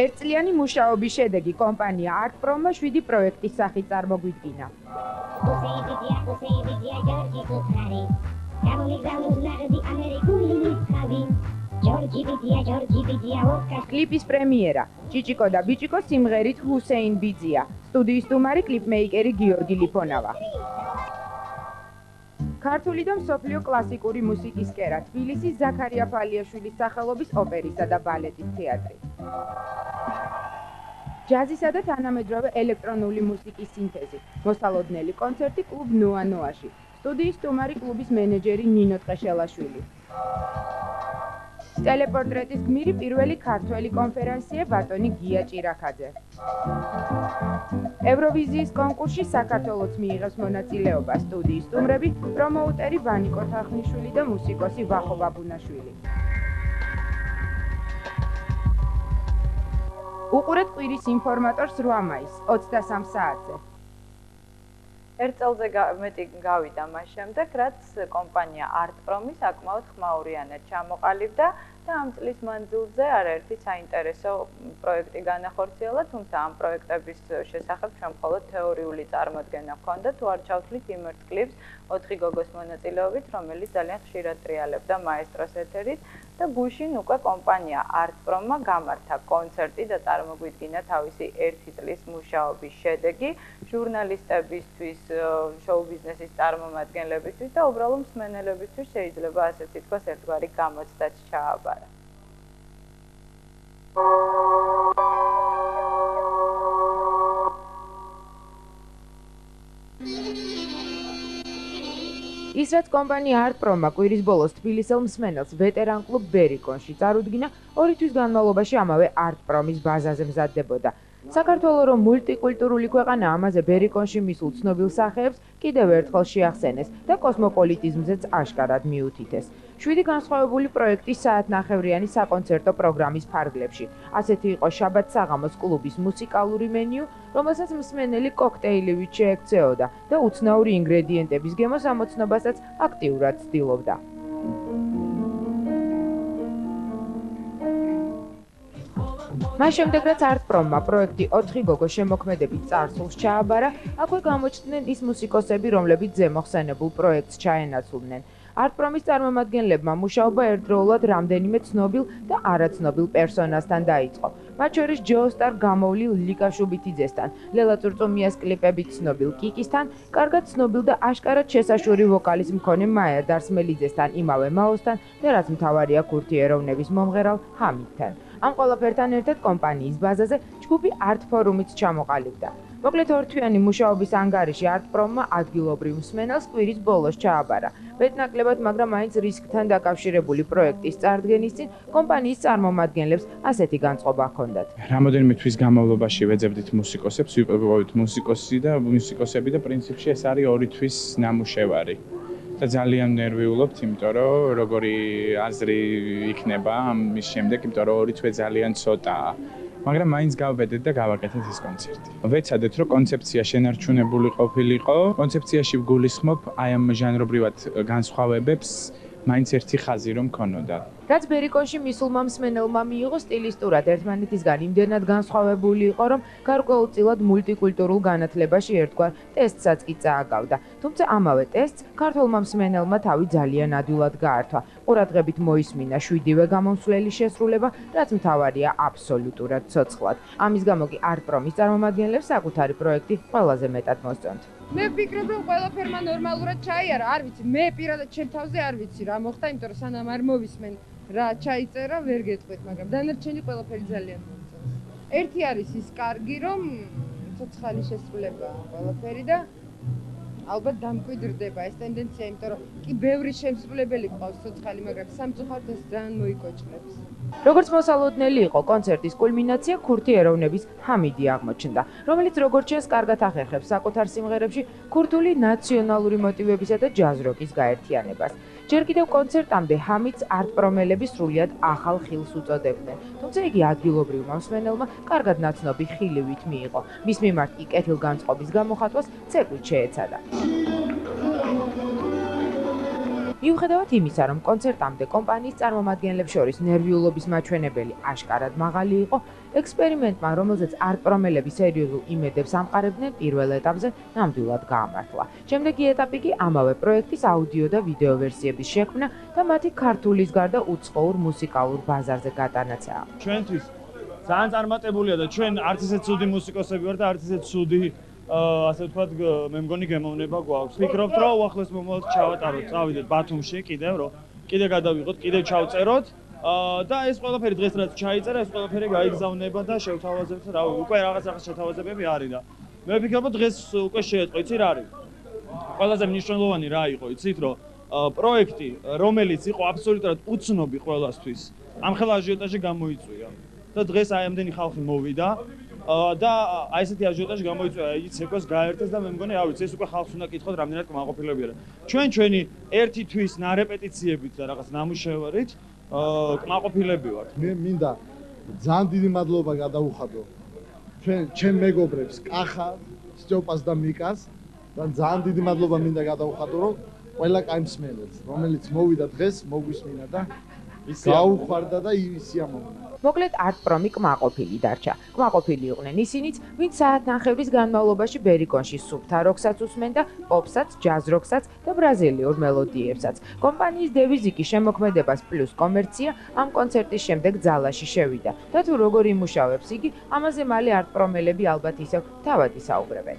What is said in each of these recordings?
ერთწლიანი მუშაობის შედეგი კომპანია ArtPro-მა 7 პროექტის სახით წარმოგვიდგინა. კლიპის პრემიერა. ჭიჭიკო და ბიჭიკო სიმღერით ჰუსეინ ბიძია. სტუდიის სტუმარი კლიპმეიკერი გიორგი ლიფონავა. ქართული და მსოფლიო კლასიკური მუსიკის კერა თბილისის ზაქარია ფალიაშვილის სახელობის ოპერისა და ბალეტის თეატრი. ჯაზისა და თანამედროვე ელექტრონული მუსიკის სინთეზი. მოსალოდნელი კონცერტი კლუბ ნოა-ნოაში. სტუდიის სტუმარი კლუბის მენეჯერი ნინო ტყეშელაშვილი. ტელეპორტრეტის გმირი პირველი ქართველი კონფერენციე ბატონი გია ჭირაქაძე. ევროვიზიის კონკურსში საქართველოს მიიღებს მონაწილეობა სტუდიის სტუმრები, პრომოუტერი ვანიკო თახნიშვილი და მუსიკოსი ვახო ბაბუნაშვილი. უყურეთ კვირის ინფორმატორს 8 მაისს 23 საათზე. ერთ წელზე მეტი გავიდა მას შემდეგ, რაც კომპანია ArtPro-მი საკმაოდ ხმაურიანად ჩამოყალიბდა და ამ წლის მანძილზე არაერთი საინტერესო პროექტი განახორციელა, თუმცა ამ პროექტების შესახებ ჩვენ მხოლოდ თეორიული წარმოდგენა ჰქონდა, თუ არ ჩავთვლით იმ ერთ კლიპს 4 გოგოს მონაწილეობით, რომელიც ძალიან ხშირად ტრიალებდა მაესტროს ეთერით და გუშინ უკვე კომპანია ArtPro-მა გამართა კონცერტი და წარმოგვიდგინა თავისი 1 წლის მუშაობის შედეგი ჟურნალისტებისთვის, შოუ-ბიზნესის წარმომადგენლებისთვის და უბრალოდ მსმენელებისთვის შეიძლება ასე თითქოს ერთგვარი გამოცდაც ჩააბარა. ის რაც კომპანია ArtPro-მა კვირის ბოლოს თბილისელ მსმენელს ვეტერან კლუბ ბერიკონში წარუდგინა, 2 თვის განმავლობაში ამავე ArtPro-მის ბაზაზე მზადდებოდა. საქართველოს რომ მულტიკულტურული ქვეყანა ამაზე ბერიკონში მისულ ცნობილ სახეებს კიდევ ერთხელ შეახსენეს და კოსმოპოლიტიზმზეც აშკარად მიუთითეს. 7 განსხვავებული პროექტის საათნახევრიანი საკონცერტო პროგრამის ფარგლებში. ასეთი იყო შაბათ საღამოს კლუბის მუსიკალური მენიუ, რომელსაც მსმენელი კოქტეილივით შეექცეოდა და უცნაური ინგრედიენტების გემოს ამოცნობასაც აქტიურად ცდილობდა. მას შემდეგ რაც ArtPro-მა პროექტი 4 გოგო შემოქმედებით წარსულს ჩააბარა, აქვე გამოჩნდნენ ის მუსიკოსები, რომლებიც ზემოხსენებულ პროექტს ჩაენაცვლნენ. ArtPro-მის წარმომადგენლებმა მუშაობა ერთდროულად რამდენიმე ცნობილ და არაცნობილ პერსონასთან დაიწყო. მათ შორის ჯოოსტარ გამოვლილ ლიკა შუბითიძესთან, ლელა წურწუმიას კლიპებით ცნობილ კიკისთან, კარგად ცნობილ და აშკარად შესაშვური ვოკალის მქონე მაია დარსმელიძესთან, იმავე მაოსთან და რაც მთავარია ქურთი ეროვნების მომღერალ ჰამიდთან. ამ ყველაფერთან ერთად კომპანიის ბაზაზე ჯგუფი ArtForum-იც ჩამოყალიბდა. მოკლედ ორთვიანი მუშაობის ანგარიში ArtPro-მა ადგილობრივ მსმენელს კვირის ბოლოს ჩააბარა. მეტნაკლებად, მაგრამ მაინც რისკთან დაკავშირებული პროექტის წარდგენის წინ კომპანიის წარმომადგენლებს ასეთი განწყობა ჰქონდათ. რამოდენიმე თვის განმავლობაში ვეძებდით მუსიკოსებს, ვიპოვეთ მუსიკოსები და პრინციპში ეს არის 2 თვის ნამუშევარი. და ძალიან ნერვიულობთ, იმიტომ რომ როგორი აზრი იქნება ამის შემდეგ, იმიტომ რომ 2 თვე ძალიან ცოტაა. მაგრამ მაინც გავბედეთ და გავაკეთეთ ეს კონცერტი. ვეცადეთ, რომ კონცეფცია შენარჩუნებული ყოფილიყო. კონცეფციაში ვგულისხმობ აი ამ ჟანრობრივად განსხვავებებს, მაინც ერთი ხაზი რომ ქონოდა. რაც ბერიკონში მისულმა მსმენელმა მიიღო სტილისტურად ერთმანეთისგან იმდენად განსხვავებული იყო, რომ გარკვეულწილად მულტიკულტურულ განათლებაში ერთგვარ ტესტსაც კი წააგავდა. თუმცა ამავე ტესტს ქართველმა მსმენელმა თავი ძალიან ადვილად გაართვა. ყურადღებით მოისმინა 7-ვე გამომსვლელი შესრულება, რაც მთავარია აბსოლუტურად ცოცხლად. ამის გამო კი ArtPro-მის წარმომადგენლებს საკუთარი პროექტი ყველაზე მეტად მოსწონთ. მე ვფიქრობ, რომ ყველაფერმა ნორმალურად ჩაიარა, არ ვიცი, მე პირადად ჩემ თავზე არ ვიცი რა მოხდა, იმიტომ რომ სანამ არ მოვისმენ რა ჩაიწერა, ვერ გეტყვით, მაგრამ დანარჩენი ყველაფერი ძალიან მომწონს. ერთი არის ის კარგი, რომ ცოცხალი შესრულებაა ყველაფერი და ალბათ დამკვიდრდება ეს ტენდენცია, იმიტომ რომ კი ბევრი შემსრულებელი ყავს ცოცხალი, მაგრამ სამწუხაროდ ეს ძალიან მოიკოჭრებს. როგორც მოსალოდნელი იყო, კონცერტის კულმინაცია ქურთი ეროვნების ჰამიდი აღმოჩნდა, რომელიც როგორც ჩანს, კარგად ახერხებს საკუთარ სიმღერებში ქურთული ნაციონალური მოტივებისა და ჯაზ-როკის გაერთიანებას. ჯერ კიდევ კონცერტამდე ჰამიდს ArtPro-მელები სრულიად ახალ ხილს უწოდებდნენ, თუმცა იგი ადგილობრივმა მსმენელმა კარგად ნაცნობი ხილივით მიიღო. მის მიმართ კი კეთილგანწყობის გამოხატვას ცეკვით შეეცადა. მიუხედავად იმისა, რომ კონცერტამდე კომპანიის წარმომადგენლებს შორის ნერვიულობის მაჩვენებელი აშკარად მაღალი იყო, ექსპერიმენტმა, რომელზეც არტპრომელები სერიოზულ იმედებს ამყარებდნენ, პირველ ეტაპზე ნამდვილად გაამართლა. შემდეგი ეტაპი კი ამავე პროექტის აუდიო და ვიდეო ვერსიების შექმნა და მათი ქართულის გარდა უცხოურ მუსიკალურ ბაზარზე გატანაცაა. ჩვენთვის ძალიან წარმატებულია და ჩვენ არც ისე ცუდი მუსიკოსები ვართ და არც ისე ცუდი ასე ვთქვათ, მე მგონი გემოვნება გვაქვს. ვფიქრობთ, რომ უახლოეს მომავალში ჩავატაროთ, წავიდეთ ბათუმში კიდევ, რომ კიდე გადავიღოთ, კიდევ ჩავწეროთ და ეს ყველაფერი დღეს რაც ჩაიწერა, ეს ყველაფერი გაიგზავნება და შევთავაზებთ, რავი, უკვე რაღაც შეთავაზებები არის და მე ვფიქრობ, დღეს უკვე შეეტყვი, იცი რა არის? ყველაზე მნიშვნელოვანი რა იყო, იცით, რომ პროექტი, რომელიც იყო აბსოლუტურად უცნობი ყველასთვის, ამხელა აჟიოტაჟი გამოიწვია და დღეს აი ამდენი ხალხი მოვიდა და აი ესეთი აჟიოტაჟი გამოიწვია, იცი, ეკოს გაერთეს და მე მგონი, რა ვიცი, ეს უკვე ხალხს უნდა კითხოთ, რამდენად კმაყოფილები არა. ჩვენი ერთი თვის ნარეპეტიციებით და რაღაც ნამუშევარით კმაყოფილები ვართ. მე მინდა ძალიან დიდი მადლობა გადაუხადო ჩემ მეგობრებს კახა, სტიოპას და მიკას და ძალიან დიდი მადლობა მინდა გადაუხადო რომ ყველა კაი მსმენელს, რომელიც მოვიდა დღეს, მოგვისმინა და გაუხვარდა და სიამოვნა. მოკლედ არტპრომი კმაყოფილი დარჩა. კმაყოფილი იყვნენ ისინიც, ვინც საათნახევრის განმავლობაში ბერიკონში სუფთა როკსაც უსმენ და პოპსაც, ჯაზ როკსაც და ბრაზილიურ მელოდიებსაც. კომპანიის დევიზი კი შემოქმედებას პლუს კომერცია ამ კონცერტის შემდეგ ძალაში შევიდა და თუ როგორ იმუშავებს იგი, ამაზე მალე არტპრომელები ალბათ ისევ თავად ისაუბრებენ.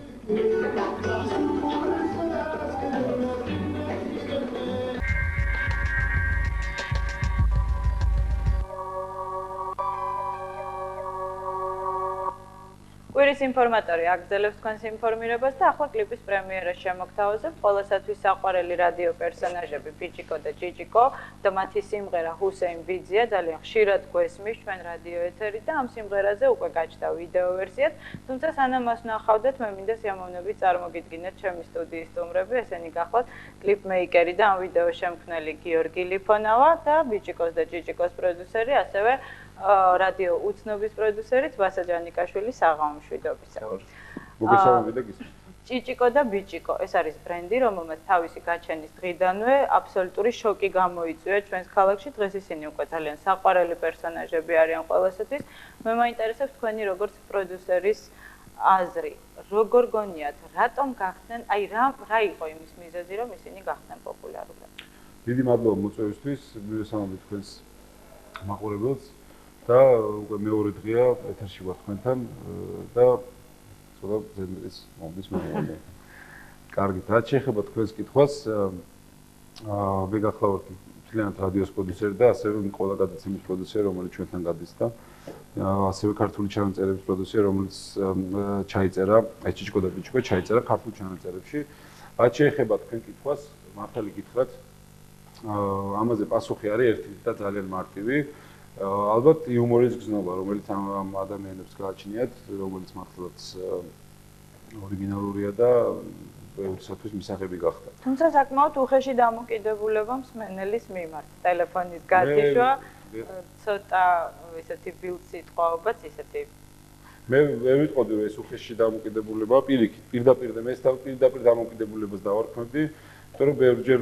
კვირის ინფორმატორი აგრძელებს თქვენს ინფორმირებას და ახლა კლიპის პრემიერას შემოგთავაზებთ ყველასათვის საყვარელი რადიო პერსონაჟები ბიჭიკო და ჭიჭიკო და მათი სიმღერა ჰუსეინ ბიძია ძალიან ხშირად გვესმის ჩვენ რადიო ეთერით და ამ სიმღერაზე უკვე გაჩნდა ვიდეო ვერსიად, თუმცა სანამ მას ვნახავდეთ, მე მინდა სიამოვნებით წარმოგიდგინეთ ჩემი სტუდიის სტუმრები, ესენი გახლავთ კლიპმეიკერი და ამ ვიდეოს შემქმნელი გიორგი ლიფონავა და ბიჭიკოს და ჭიჭიკოს პროდიუსერი, ასევე რადიო უცნობის პროდიუსერიც ვასა ჯანიკაშვილი საღამომშვიდობისა. მოგესალმები და გისმენთ. ჭიჭიკო და ბიჭიკო, ეს არის ბრენდი, რომელმაც თავისი გაჩენის დღიდანვე აბსოლუტური შოკი გამოიწვია ჩვენს ქალაქში. დღეს ისინი უკვე ძალიან საყვარელი პერსონაჟები არიან ყველასათვის. მე მაინტერესებს თქვენი როგორც პროდიუსერის აზრი. როგორ გონიათ, რატომ გახდნენ, აი რა იყო იმის მიზეზი, რომ ისინი გახდნენ პოპულარულები? დიდი მადლობა მოწვევისთვის, მივესალმებით თქვენს მაყურებელს. და უკვე მეორე დღეა ეთერში ვარ თქვენთან და ცოტა ზემდრის მომდის მეგობრებო. კარგით, რაც შეეხება თქვენს კითხვას, მე გახლავართ მთლიანად რადიოს პროდიუსერი და ასევე ყველა გადაცემის პროდიუსერი, რომელიც ჩვენთან გადის და ასევე ქართული ჩანაწერების პროდიუსერი, რომელიც ჩაიწერა, აი ჭიჭიკო და ბიჭიკო ჩაიწერა ქართულ ჩანაწერებში. რაც შეეხება თქვენ კითხვას, მართალი გითხრათ, ამაზე პასუხი არის ერთი და ძალიან მარტივი. ალბათ იუმორის გზნობა, რომელიც ამ ადამიანებს გააჩნიათ, რომელიც მართლაც ორიგინალურია და ბევრისათვის მისაღები გახდა. თუმცა საკმაოდ უხეში დამოკიდებულება მსმენელის მიმართ, ტელეფონის გათიშვა, ცოტა ესეთი ბილდსიტყვაობაც ისეთი. მე ვიტყოდი, რომ ეს უხეში დამოკიდებულება პირდაპირ და მე პირდაპირ დამოკიდებულებას დავარქმევდი. იმიტომ რომ ბევრჯერ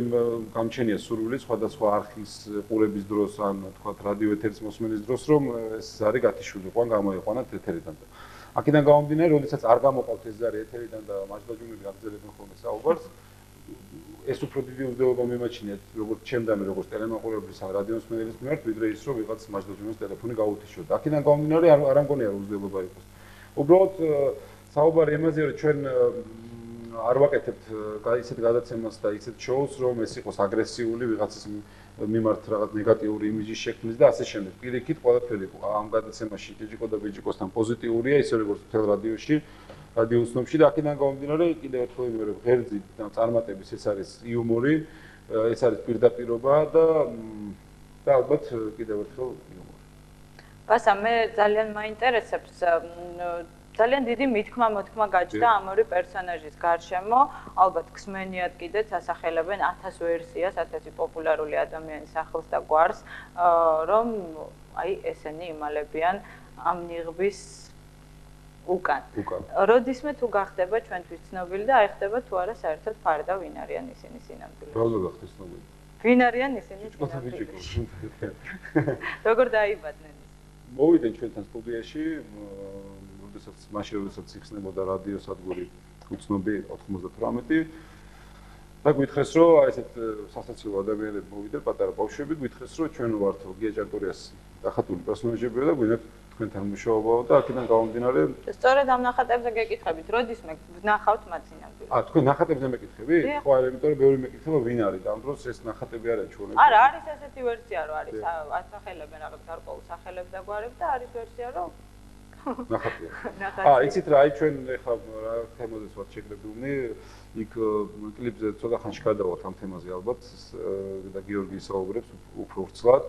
გამჩენია სურვილი სხვადასხვა არხის ყურების დროს ან თქვათ რადიო ეთერის მოსმენის დროს რომ ეს ზარი გათიშული ყვან გამოიყვანათ ეთერიდან და აქედან გამომდინარე, როდესაც არ გამოყავთ ეს ზარი ეთერიდან და მაჯდაჯუნები აგრძელებენ ხოლმე საუბარს, ეს უფრო დიდი უზრდელობა მიმაჩნიათ როგორც ჩემდამე, როგორც ტელემაყურებლის ან რადიო მოსმენელის მიმართ, ვიდრე ის რომ ვიღაც მაჯდაჯუნის ტელეფონი გაუთიშოთ. აქედან გამომდინარე არ მგონია რომ უზრდელობა იყოს. უბრალოდ საუბარი იმაზე რომ ჩვენ არ ვაკეთებთ ისეთ გადაცემას და ისეთ შოუს, რომ ეს იყოს აგრესიული, ვიღაცის მიმართ რაღაც ნეგატიური იმიჯის შექმნის და ასე შემდეგ. პირიქით, ყველაფერი ამ გადაცემაში ჭიჭიკო და ბიჭიკოსთან პოზიტიურია, ისე როგორც მთელ რადიოში, რადიო უცნობში და აქედან გამომდინარე, კიდევ ერთხელ ვიმეორებ, ღერძი და წარმატების ეს არის იუმორი, ეს არის პირდაპირობა და ალბათ კიდევ ერთხელ იუმორი. ბასა, მე ძალიან მაინტერესებს ძალიან დიდი მithქმა-მოთქმა გაჩნდა ამ ორი პერსონაჟის გარშემო. ალბათ გსმენიათ კიდეც ასახელებენ 1000 ვერსიას, 1000 პოპულარული ადამიანის ახლს და გვარს, რომ აი ესენი იმალებიან ამ ნიღბის უკან. როდისმე თუ გახდება ჩვენთვის ცნობილი და აი ხდება თუ არა საერთოდ ფარდა ვინ არიან ისინი სინამდვილეში. რა უნდა გახდეს ცნობილი? ვინ არიან ისინი? ჭკუათა ბიჭიკო. როგორ დაიბადნენ? მოვიდნენ ჩვენთან სტუდიაში, როდესაც იხსნებოდა რადიოსადგური უცნობი 98 და გვითხრეს რომ აი ესეთ სასაცილო ადამიანები მოვიდნენ პატარა ბავშვები გვითხრეს რომ ჩვენ ვართ გია ჭანტურიას დახატული პერსონაჟებია და გვინდათ თქვენთან მუშაობაო და აქედან გამომდინარე სწორედ ამ ნახატებზე გეკითხებით როდის მე ვნახავთ მათ სინამდვილეს თქვენ ნახატებზე მეკითხები? ხო არა იმიტომ რომ ბევრი მეკითხება ვინ არის და ამ დროს ეს ნახატები არიან ჩვენები არა არის ესეთი ვერსია რომ არის ასახელებენ რაღაც გარკვეულ სახელებს და გვარებს და არის ვერსია რომ ნახატია. იცით რა, აი ჩვენ ეხლა რა თემაზეც ვარ შეგრებულნი, იქ კლიპზე ცოტა ხანში გადავალთ ამ თემაზე ალბათ და გიორგი ისაუბრებს უფრო ვრცლად.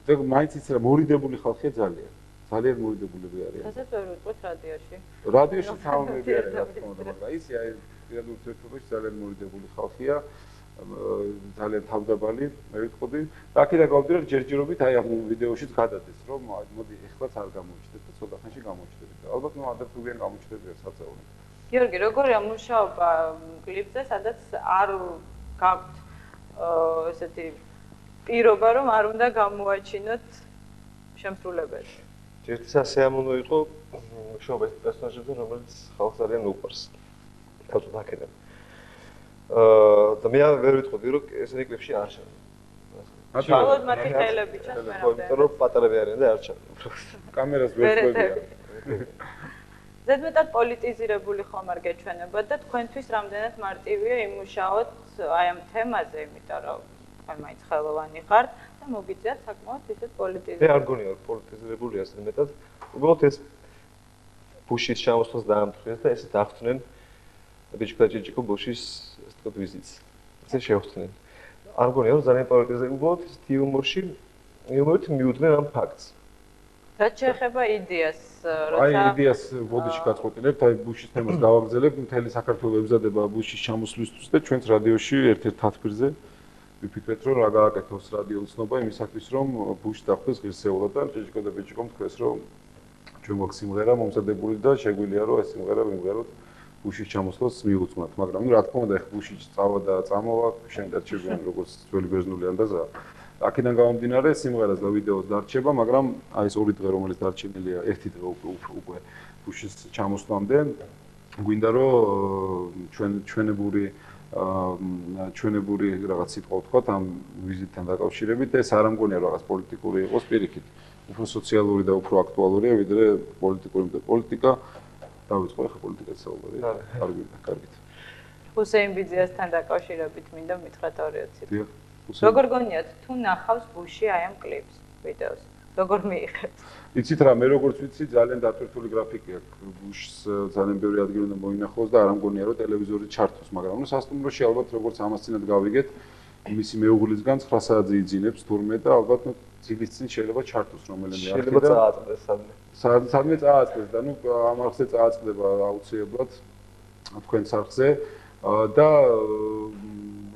და მაინც იცი რა მორიდებული ხალხია ძალიან. ძალიან მორიდებულები არიან. რასაც ვერ ვიტყვით რადიოში. რადიოში თამამები არიან რა თქმა უნდა, მაგრამ იცი აი პირადულ ურთიერთობაში ძალიან მორიდებული ხალხია. ძალიან თავდაბალი, მე ვიტყოდი. და აქედან გავდივარ ჯერჯერობით აი ამ ვიდეოშიც გადადეს, რომ მოდი ეხლაც არ გამოჩნდეთ და ცოტა ხანში გამოჩნდებით. ალბათ ნუ ადრესულიან გამოჩნდებიან საწეულო. გიორგი, როგორია მუშაობა კლიპზე, სადაც არ გაქვთ ესეთი პირობა, რომ არ უნდა გამოაჩინოთ შემსრულებელი. ერთი სასიამოვნო იყო მუშაობა ეს პერსონაჟებზე, რომელიც ხალხს ძალიან უყვარს. თავად აქედან. და მე ვერ ვიტყოდი რომ ესენი კლიპში არ ჩანდა. ალბათ მათი ხელები ჩანს მე რამდენი. იმიტომ რომ პატარები არიან და არ ჩანდა. კამერას ვერ ხვდებიან. ზედმეტად პოლიტიზირებული ხომ არ გეჩვენებათ და თქვენთვის რამდენად მარტივია იმუშაოთ აი ამ თემაზე, იმიტომ რომ თქვენ მაინც ხელოვანი ხართ და მოგიწიათ საკმაოდ ისეთ პოლიტიზირებული. მე არ გონია რომ პოლიტიზირებულია ზედმეტად. უბრალოდ ეს ბუშის ჩამოსვლას დაამტყიეს და ესეთ აღწნენ ბიჭკა ჭიჭიკო ბუშის ეს თქო ვიზიტს. ესე შეხვდნენ. არ გონია რომ ძალიან პოლიტიზირებული უბრალოდ ეს იუმორში იუმორით მიუძღვნენ ამ ფაქტს. რაც შეეხება იდეას, აი იდეას ბოდიში გაწყვეტილებთ, აი ბუშის თემას გავაგრძელებთ, მთელი საქართველო ებზადება ბუშის ჩამოსვლისთვის და ჩვენც რადიოში ერთ-ერთ თათბირზე ვიფიქრეთ რომ რა გააკეთოს რადიო უცნობა იმისათვის რომ ბუში დახვდეს ღირსეულად და ჭიჭიკო და ბიჭიკომ თქვეს რომ ჩვენ გვაქვს სიმღერა მომზადებული და შეგვიძლია რომ ეს სიმღერა ვიმღეროთ ბუშის ჩამოსვლას მიუძღვნათ, მაგრამ რა თქმა უნდა, ეხლა ბუში წავა და წამოვა, შენდაც შეგვიძლია როგორც ძველი ბერძნული ანდაზა. აქედან გამომდინარე სიმღერას და ვიდეოს დარჩება, მაგრამ აი ეს ორი დღე რომელიც დარჩენილია, ერთი დღე უკვე ბუშის ჩამოსვლამდე, გვინდა რომ ჩვენებური რაღაც სიტყვა ვთქვათ ამ ვიზიტთან დაკავშირებით, ეს არ ამგონია რაღაც პოლიტიკური იყოს პირიქით, უფრო სოციალური და უფრო აქტუალურია, ვიდრე პოლიტიკური და პოლიტიკა. დავიწყო ახლა პოლიტიკას საუბარი. კარგით. ჰუსეინ ბიძიასთან დაკავშირებით მინდა მითხრათ 2-3 სიტყვა. დიახ. როგორ გონიათ თუ ნახავს ბუში აი ამ კლიპს, ვიდეოს? როგორ მიიღებთ? იცით რა, მე როგორც ვიცი, ძალიან დატვირთული გრაფიკი აქვს. ბუშს ძალიან ბევრი ადგილი უნდა მოინახოს და არ ამგონია რომ ტელევიზორი ჩართოს, მაგრამ ნუ სასტუმროში ალბათ როგორც ამასწინად გავიგეთ, მისი მეუღლისგან 9 საათზე იძინებს თურმე და ალბათ ნუ ძილის წინ შეიძლება ჩართოს რომელიმე არხი და შეიძლება წააწყდეს სადმე წააწყდეს და ნუ ამ არხზე წააწყდება აუცილებლად თქვენ არხზე და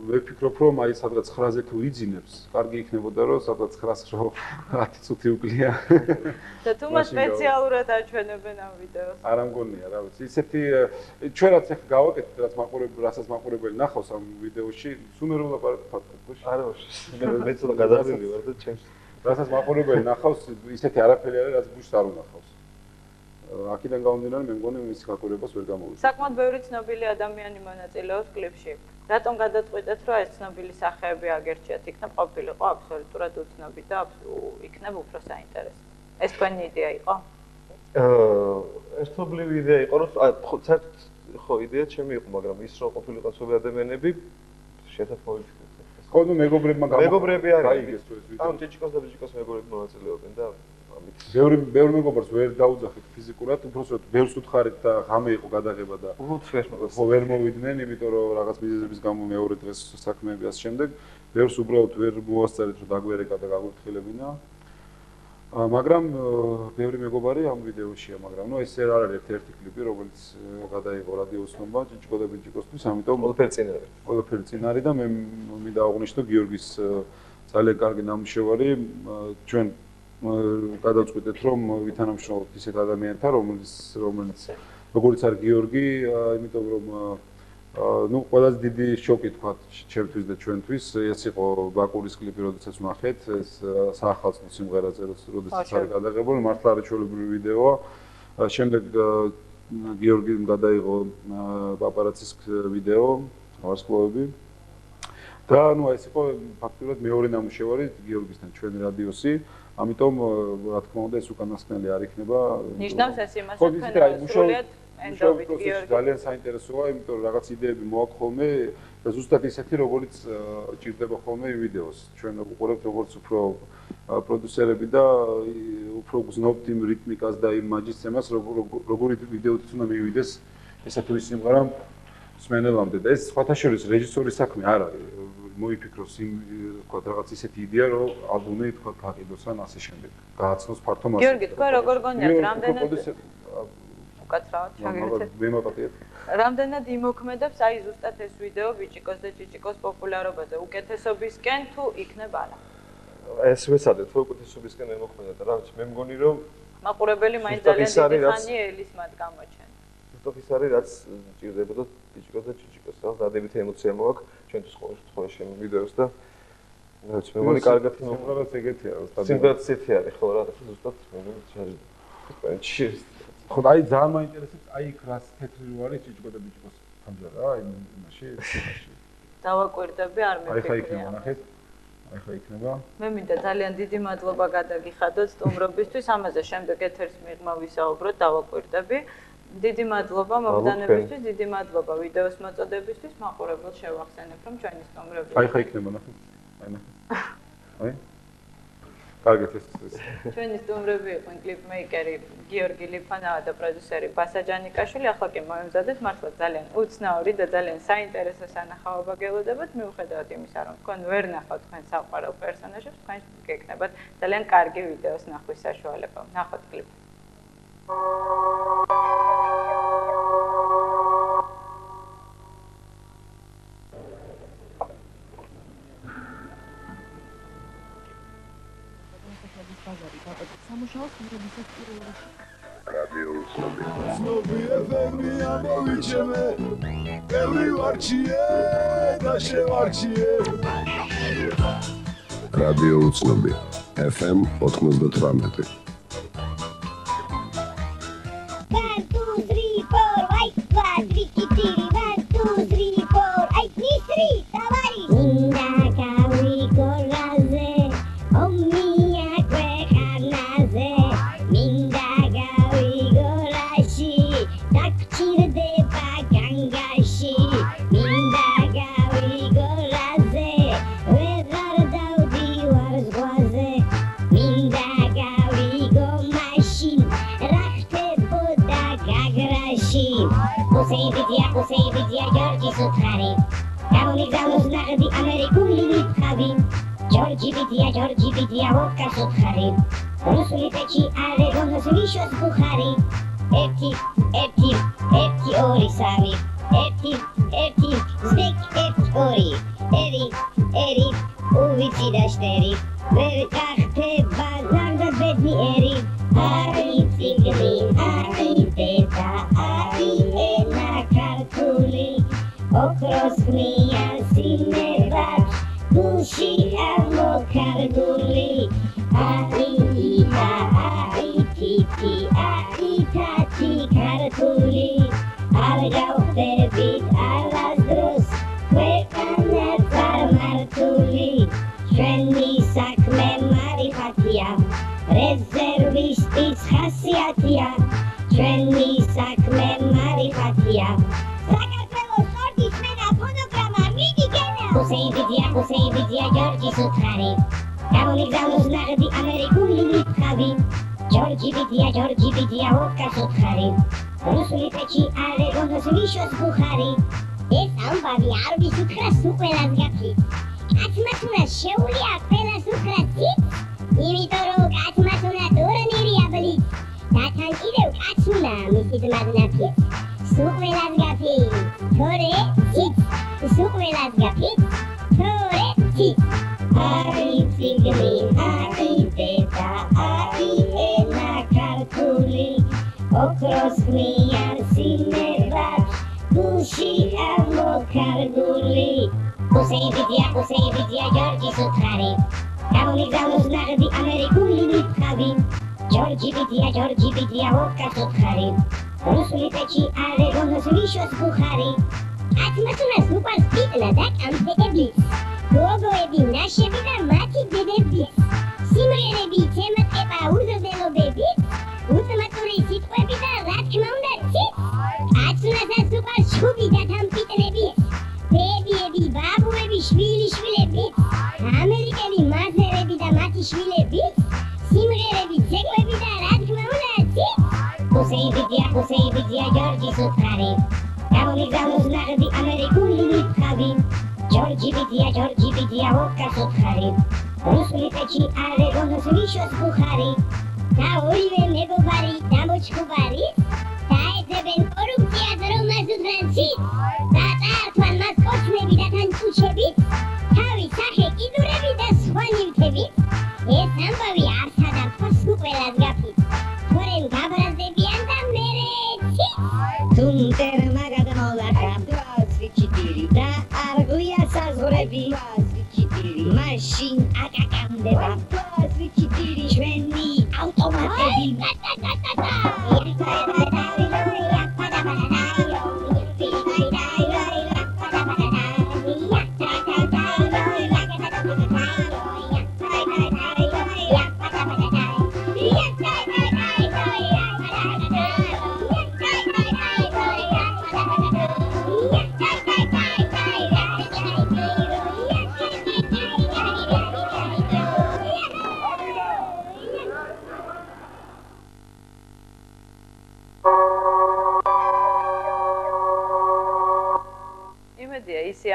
მე ვფიქრობ რომ აი სადღაც 9-ზე თუ იძინებს, კარგი იქნებოდა რომ სადღაც 9-ს რო 10 წუთი უკლია. და თუ მას სპეციალურად აჩვენებენ ამ ვიდეოს. არ ამგონია, რა ვიცი, ისეთი ჩვენ რაც ახლა გავაკეთეთ, რასაც მაყურებელი ნახავს ამ ვიდეოში, სუმერულ ლაპარაკობთ. არა, მე ცოტა გადაძილი ვარ და ჩემს რასაც მაყურებელი ნახავს, ისეთი არაფერი არის, რაც ბუშს არ უნახავს. აქედან გამომდინარე, მე მგონი მის გაკვირვებას ვერ გამოვიდა. საკმაოდ ბევრი ცნობილი ადამიანი მონაწილეობს კლიპში. რატომ გადაწყვეტეთ, რომ ეს ცნობილი სახეები აგერჩიათ? იქნებ ყოფილიყო აბსოლუტურად უცნობი და იქნებ უფრო საინტერესო. ეს თქვენი იდეა იყო? ერთობლივი იდეა იყო, რომ საერთოდ ხო იდეა ჩემი იყო, მაგრამ ის რომ ყოფილიყო ცნობილი ადამიანები შეერთად მოვიფიქრეთ. ხო, ნუ მეგობრებმა მეგობრები არიან. გაიგეს თუ ეს ვიდეო. ანუ ჭიჭიკოს და ბიჭიკოს მეგობრები მონაწილეობენ და ბევრი მეგობრს ვერ დაუძახით ფიზიკურად, უბრალოდ ბევრს უთხარით და ღამე იყო გადაღება და ხო ვერ მოვიდნენ, იმიტომ რომ რაღაც მიზეზების გამო მეორე დღეს საქმეები ამ შემდეგ, ბევრს უბრალოდ ვერ მოასწარეთ რომ დაგვერეკა და გაგვირთხილებინა. მაგრამ ბევრი მეგობარი ამ ვიდეოშია, მაგრამ ნუ ეს არ არის ერთ-ერთი კლიპი, რომელიც გადაიღო რადიო უცნობა ჭიჭიკო და ბიჭიკოსთვის, ამიტომ ყველაფერი წინ არის და მე მინდა აღვნიშნო გიორგის ძალიან კარგი ნამუშევარი, ჩვენ გადავწყვიტეთ რომ ვითანამშრომლობთ ისეთ ადამიანთან, რომელიც როგორც არის გიორგი, იმიტომ რომ ну, ყველაზე დიდი შოკი თქვა ჩემთვის და ჩვენთვის, ეს იყო ბაკურის კლიპი, როდესაც ვნახეთ, ეს საახალწლო სიმღერაზე, როდესაც არის გადაღებული, მართლა არაჩვეულებრივი ვიდეოა. შემდეგ გიორგიმ გადაიღო პაპარაცის ვიდეო, ვარსკვლავები. და ну, ეს იყო ფაქტობრივად მეორე ნამუშევარი გიორგისთან ჩვენი რადიოსი. ამიტომ რა თქმა უნდა ეს უკანასკნელი არ იქნება. ნიშნავს ეს იმას, რომ თქვენ სრულიად ენდობით გიორგი. ძალიან საინტერესოა, იმიტომ რომ რაღაც იდეები მოაქვს ხოლმე და ზუსტად ისეთი, როგორც ჭირდება ხოლმე ვიდეოს. ჩვენ უყურებთ როგორც უფრო პროდიუსერები და უფრო გზნობთ იმ რიტმიკას და იმ მაჯისცემას, როგორი ვიდეოთიც უნდა მივიდეს ესა თუ ის სიმღერა მსმენელამდე. და ეს სხვათა შორის რეჟისორის საქმე არ არის. მოიფიქროს იმ თქვა რაღაც ისეთი იდეა, რომ ალბომი თქვა გაყიდოს ან ასე შემდეგ. გააცნოს ფართო მასას. გიორგი, თქვენ როგორ გონიათ რამდენად უკაცრავად შეგიძლიათ? მემაპატიეთ. რამდენად იმოქმედებს აი ზუსტად ეს ვიდეო ბიჭიკოს და ჭიჭიკოს პოპულარობაზე უკეთესობისკენ თუ იქნება არა? ეს ვეცადეთ, რომ უკეთესობისკენ ემოქმედოთ, რა ვიცი, მე მგონი რომ მაყურებელი მაინც ძალიან დიდი ხანი ელის მათ გამოჩენ. ზუსტად ის არის, რაც ჭირდებოდა ბიჭიკოს და ჭიჭიკოს, რა დადებითი ემოცია მოაქვს ჩვენთვის ყოველ შემთხვევაში ამ ვიდეოს და რა ვიცი, მე მგონი კარგად სიმღერაც ეგეთია, სიმღერაც ისეთი არის, ხო რა, ზუსტად მე მგონი ჩარჯდა. ხო, აი ძალიან მაინტერესებს, აი რას თეთრი რო არის ჭიჭიკო და ბიჭიკოს ხამჯარა, აი იმაში. დავაკვირდები არ აი ხა იქნება, მიფიქრია. ნახეთ. აი ხა იქნება. მე მინდა ძალიან დიდი მადლობა გადაგიხადოთ სტუმრობისთვის, ამაზე შემდეგ ეთერს მიღმა ვისაუბროთ, დავაკვირდები. დიდი მადლობა მოგდანებისთვის, დიდი მადლობა ვიდეოს მოწოდებისთვის, მაყურებელს შევახსენებ, რომ ჩვენი სტუმრები. აი ხა იქნება, ნახეთ. აი ნახეთ. აი. კარგად ეს. ჩვენი სტუმრები იყვნენ კლიპმეიკერი გიორგი ლიფანავა და პროდიუსერი ბასა ჯანიკაშვილი. ახლა კი მოემზადეთ მართლა ძალიან უცნაური და ძალიან საინტერესო სანახაობა გელოდებათ, მიუხედავად იმისა, რომ თქვენ ვერ ნახავთ თქვენ საყვარელ პერსონაჟებს, თქვენ გეკნებათ ძალიან კარგი ვიდეოს ნახვის საშუალება. ნახოთ კლიპი. რადიო უცნობი. ცნობი FM-ი ამოვიჩემე, ელი ვარჩიე და შევარჩიე. რადიო უცნობი. FM 98. Okros mi ar sineva, duši amo ქარგული უსეიბიდია ჯორჯის უთხარი გამომიგზავნოს ნაღდი ამერიკული მითხავი ჯორჯი ბიდია ვოდკას უთხარი რუსული პეჩი არეგონის ვიშოს ბუხარი ათმათუნას უყვარს პიტნა და კამფეტებლის გოგოები ნაშები და მათი დედების სიმღერები თემატება უზრდელობებით უთმატური სიტყვები და რა თქმა უნდა ცით ათმათუნასაც უყვარს შუბი და თამპიტნები ბებიები ბაბუები შვილიშვილები ამერიკელი მაზერები და მათი შვილები სიმღერები ცეკვები და რა თქმა უნდა ცით უსეიბიდია ჯორჯის უთხარი გამომიგზავნოს ნაღდი ამერიკული მითხავი ჯორჯი ბიდია ვოდკას უთხარი რუსული პეჩი არეგონის ვიშოს ბუხარი და ორივე მეგობარი დამოჩქუბარი დაეძებენ კორუფციას რომელსაც უდრენ ცით და წაართვან მას კოჩმები და თანჩუჩები თავი სახე კიდურები და სხვა ნივთები ეს ამბავი არსა და ფოს უყველას გაფით თორემ გაბრაზდებიან და მერე ცით თუმტერმა გადამოვლა კვაზვიჩიტირი და არღვია საზღვრები კვაზვიჩიტირი მაშინ აკაკამდება კვაზვიჩიტირი ჩვენი ავტომატები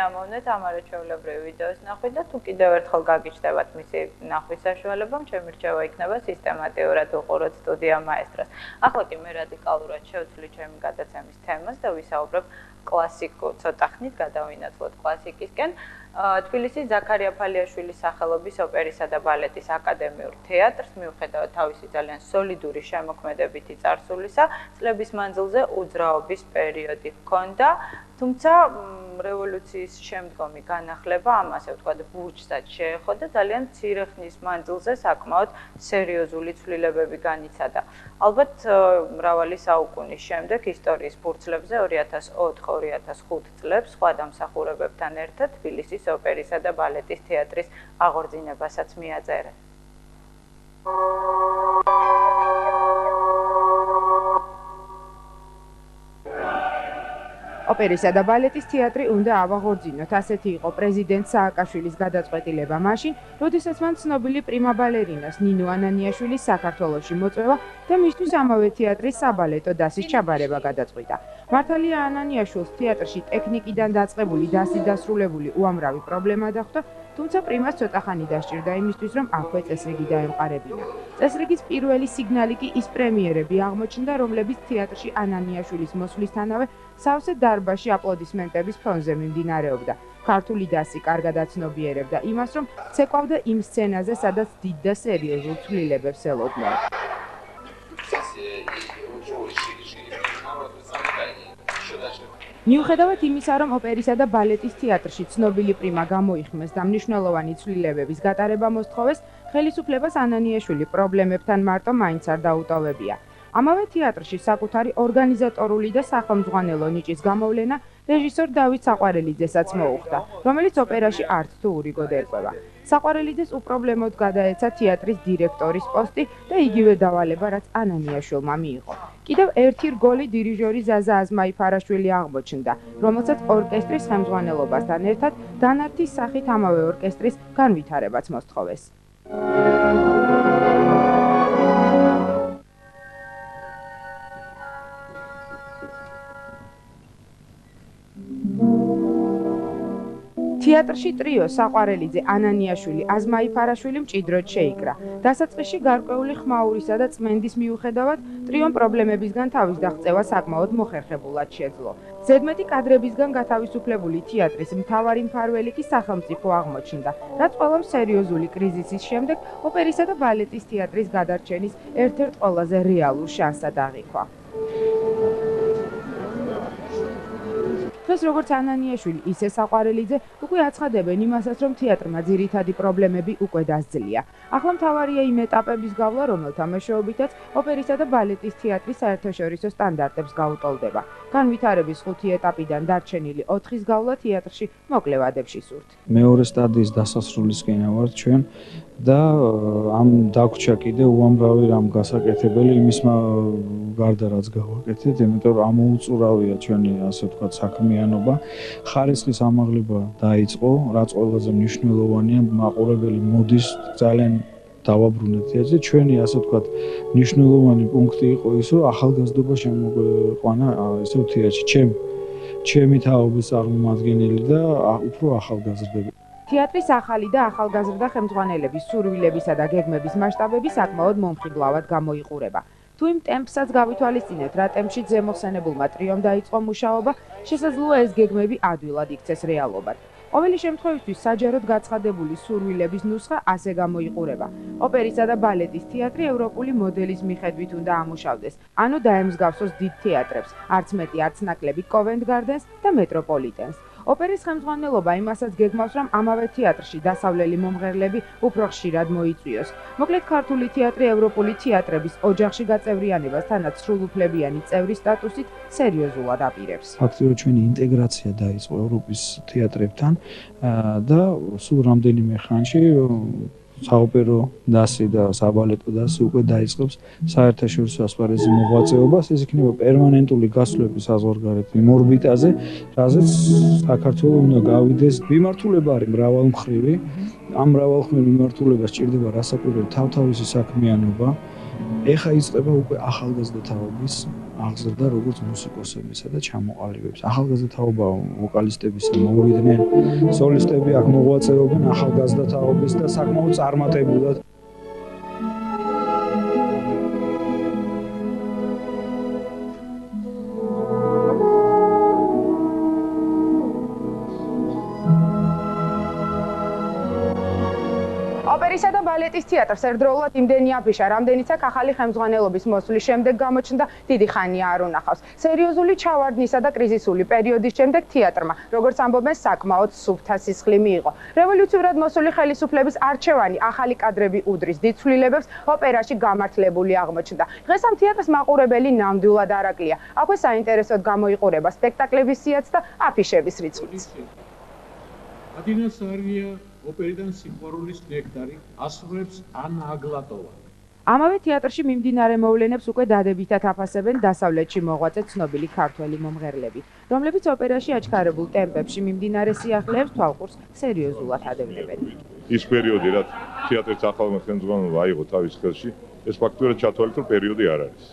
ამოვნე თამარა ჩვეულებრივი ვიდეოს ნახვით და თუ კიდევ ერთხელ გაგიჩნდებათ მისი ნახვის საშუალება, ჩემი რჩევა იქნება სისტემატიურად უყუროთ სტუდია მაესტროს. ახლა კი მე რადიკალურად შევცვლი ჩემი გადაცემის თემას და ვისაუბრებ კლასიკურ ცოტა ხნით გადავინაცვლოთ კლასიკისკენ. თბილისის ზაქარია ფალიაშვილის სახელობის ოპერისა და ბალეტის აკადემიურ თეატრს მიუხედავად თავისი ძალიან სოლიდური შემოქმედებითი წარსულისა, წლების მანძილზე უძრაობის პერიოდი ჰქონდა, თუმცა რევოლუციის შემდგომი განახლება ამ ასე ვთქვათ ბურჯსაც შეეხო და ძალიან მცირე ხნის მანძილზე საკმაოდ სერიოზული ცვლილებები განიცადა. ალბათ მრავალი საუკუნის შემდეგ ისტორიის ფურცლებზე 2004-2005 წლებს სხვა დამსახურებებთან ერთად თბილისის ოპერისა და ბალეტის თეატრის აღორძინებასაც მიაწერენ. ოპერისა და ბალეტის თეატრი უნდა ავაღორძინოთ, ასეთი იყო პრეზიდენტ სააკაშვილის გადაწყვეტილება მაშინ, როდესაც მან ცნობილი პრიმა ბალერინას ნინო ანანიაშვილის საქართველოში მოწვევა და მისთვის ამავე თეატრის საბალეტო დასის ჩაბარება გადაწყვიტა. მართალია ანანიაშვილს თეატრში ტექნიკიდან დაწყებული დასი დასრულებული უამრავი პრობლემა დახვდა, თუმცა პრიმას ცოტა ხანი დასჭირდა იმისთვის, რომ აქვე წესრიგი დაემყარებინა. წესრიგის პირველი სიგნალი კი ის პრემიერები აღმოჩნდა, რომლებიც თეატრში ანანიაშვილის მოსვლისთანავე სავსე დარბაზში აპლოდისმენტების ფონზე მიმდინარეობდა. ქართული დასი კარგად აცნობიერებდა იმას, რომ ცეკვავდა იმ სცენაზე, სადაც დიდ და სერიოზულ ცვლილებებს ელოდნენ. მიუხედავად იმისა, რომ ოპერისა და ბალეტის თეატრში ცნობილი პრიმა გამოიხმეს და მნიშვნელოვანი ცვლილებების გატარება მოსთხოვეს, ხელისუფლებას ანანიაშვილი პრობლემებთან მარტო მაინც არ დაუტოვებია. ამავე თეატრში საკუთარი ორგანიზატორული და სახელმძღვანელო ნიჭის გამოვლენა რეჟისორ დავით საყვარელიძესაც მოუხდა, რომელიც ოპერაში არც თუ ურიგოდ ერკვევა. საყვარელიძეს უპრობლემოდ გადაეცა თეატრის დირექტორის პოსტი და იგივე დავალება, რაც ანანიაშვილმა მიიღო. კიდევ ერთი რგოლი დირიჟორი ზაზა აზმაიფარაშვილი აღმოჩნდა, რომელსაც ორკესტრის ხელმძღვანელობასთან ერთად დანართის სახით ამავე ორკესტრის განვითარებაც მოსთხოვეს. თეატრში ტრიო საყვარელიძე, ანანიაშვილი, აზმაიფარაშვილი მჭიდროდ შეიკრა. დასაწყისში გარკვეული ხმაურისა და წმენდის მიუხედავად, ტრიომ პრობლემებისგან თავის დაღწევა საკმაოდ მოხერხებულად შეძლო. ზედმეტი კადრებისგან გათავისუფლებული თეატრის მთავარი მფარველი კი სახელმწიფო აღმოჩნდა, რაც ყველამ სერიოზული კრიზისის შემდეგ ოპერისა და ბალეტის თეატრის გადარჩენის ერთ-ერთ ყველაზე რეალურ შანსად აღიქვა. დღეს როგორც ანანიაშვილი, ისე საყვარელიძე უკვე აცხადებენ იმასაც, რომ თეატრმა ძირითადი პრობლემები უკვე დასძლია. ახლა მთავარია იმ ეტაპების გავლა, რომელთა მეშვეობითაც ოპერისა და ბალეტის თეატრი საერთაშორისო სტანდარტებს გაუტოლდება. განვითარების 5 ეტაპიდან დარჩენილი 4-ის გავლა თეატრში მოკლე ვადებში სურთ. მეორე სტადიის დასასრულისკენ ვართ ჩვენ და ამ დაგვრჩა კიდე უამრავი რამ გასაკეთებელი იმის გარდა რაც გავაკეთეთ, იმიტომ რომ ამოუწურავია ჩვენი ასე ვთქვათ საქმიანობა. ხარისხის ამაღლება დაიწყო, რაც ყველაზე მნიშვნელოვანია, მაყურებელი მოდის ძალიან დავაბრუნეთ თეატრზე. ჩვენი ასე ვთქვათ მნიშვნელოვანი პუნქტი იყო ის, რომ ახალგაზრდობა შემოყვანა ესე თეატრში. ჩემი თაობის წარმომადგენელი და უფრო ახალგაზრდები. თეატრის ახალი და ახალგაზრდა ხელმძღვანელების სურვილებისა და გეგმების მასშტაბები საკმაოდ მომხიბლავად გამოიყურება. თუ იმ ტემპსაც გავითვალისწინებთ, რა ტემპში ზემოხსენებულმა ტრიომ დაიწყო მუშაობა, შესაძლოა ეს გეგმები ადვილად იქცეს რეალობად. ყოველი შემთხვევისთვის საჯაროდ გაცხადებული სურვილების ნუსხა ასე გამოიყურება. ოპერისა და ბალეტის თეატრი ევროპული მოდელის მიხედვით უნდა ამუშავდეს, ანუ დაემსგავსოს დიდ თეატრებს, არც მეტი არც ნაკლები კოვენტ გარდენს და მეტროპოლიტენს. ოპერის ხელმძღვანელობა იმასაც გეგმავს, რომ ამავე თეატრში დასავლელი მომღერლები უფრო ხშირად მოიწვიოს. მოკლედ, ქართული თეატრი ევროპული თეატრების ოჯახში გაწევრიანებას თანაც სრულუფლებიანი წევრის სტატუსით სერიოზულად აპირებს. ფაქტობრივად ჩვენი ინტეგრაცია დაიწყო ევროპის თეატრებთან და სულ რამდენიმე ხანში საოპერო დასი და საბალეტო დასი უკვე დაიწყებს საერთაშორისო ასპარეზის მოღვაწეობას. ეს იქნება პერმანენტული გასვლები საზღვარგარეთ იმ ორბიტაზე, რაზეც საქართველოს უნდა გავიდეს. მიმართულება არის მრავალმხრივი. ამ მრავალმხრივ მიმართულებას სჭირდება რასაკვირველი თავთავისი საქმიანობა. ეხა იწყება უკვე ახალგაზრდა თაობის აღზრდა როგორც მუსიკოსებისა და ჩამოყალიბების. ახალგაზრდა თაობა ვოკალისტებისა მოვიდნენ, სოლისტები აქ მოღვაწეობენ ახალგაზრდა თაობის და საკმაოდ წარმატებულად. ოპერისა და ბალეტის თეატრს ერთდროულად იმდენი აფიშა, რამდენიც აქ ახალი ხელმძღვანელობის მოსვლის შემდეგ გამოჩნდა, დიდი ხანია არ უნახავს. სერიოზული ჩავარდნისა და კრიზისული პერიოდის შემდეგ თეატრმა, როგორც ამბობენ, საკმაოდ სუფთა სისხლი მიიღო. რევოლუციურად მოსული ხელისუფლების არჩევანი ახალი კადრები უდრის დიდ ცვლილებებს ოპერაში გამართლებული აღმოჩნდა. დღეს ამ თეატრს მაყურებელი ნამდვილად არ აკლია. აქვე საინტერესოდ გამოიყურება სპექტაკლების სიაც და აფიშების რიცხვიც. ადინას არია ოპერიდან სიყვარულის ნექტარი ასრულებს ანა აგლატოვა. ამავე თეატრში მიმდინარე მოვლენებს უკვე დადებითად აფასებენ დასავლეთში მოღვაწე ცნობილი ქართველი მომღერლები, რომლებიც ოპერაში აჩქარებულ ტემპებში მიმდინარე სიახლეებს თვალყურს სერიოზულად ადევნებენ. ის პერიოდი, რაც თეატრის ახალმა ხელმძღვანელობამ აიღო თავის ხელში, ეს ფაქტობრივად ჩათვალეთ, რომ პერიოდი არ არის.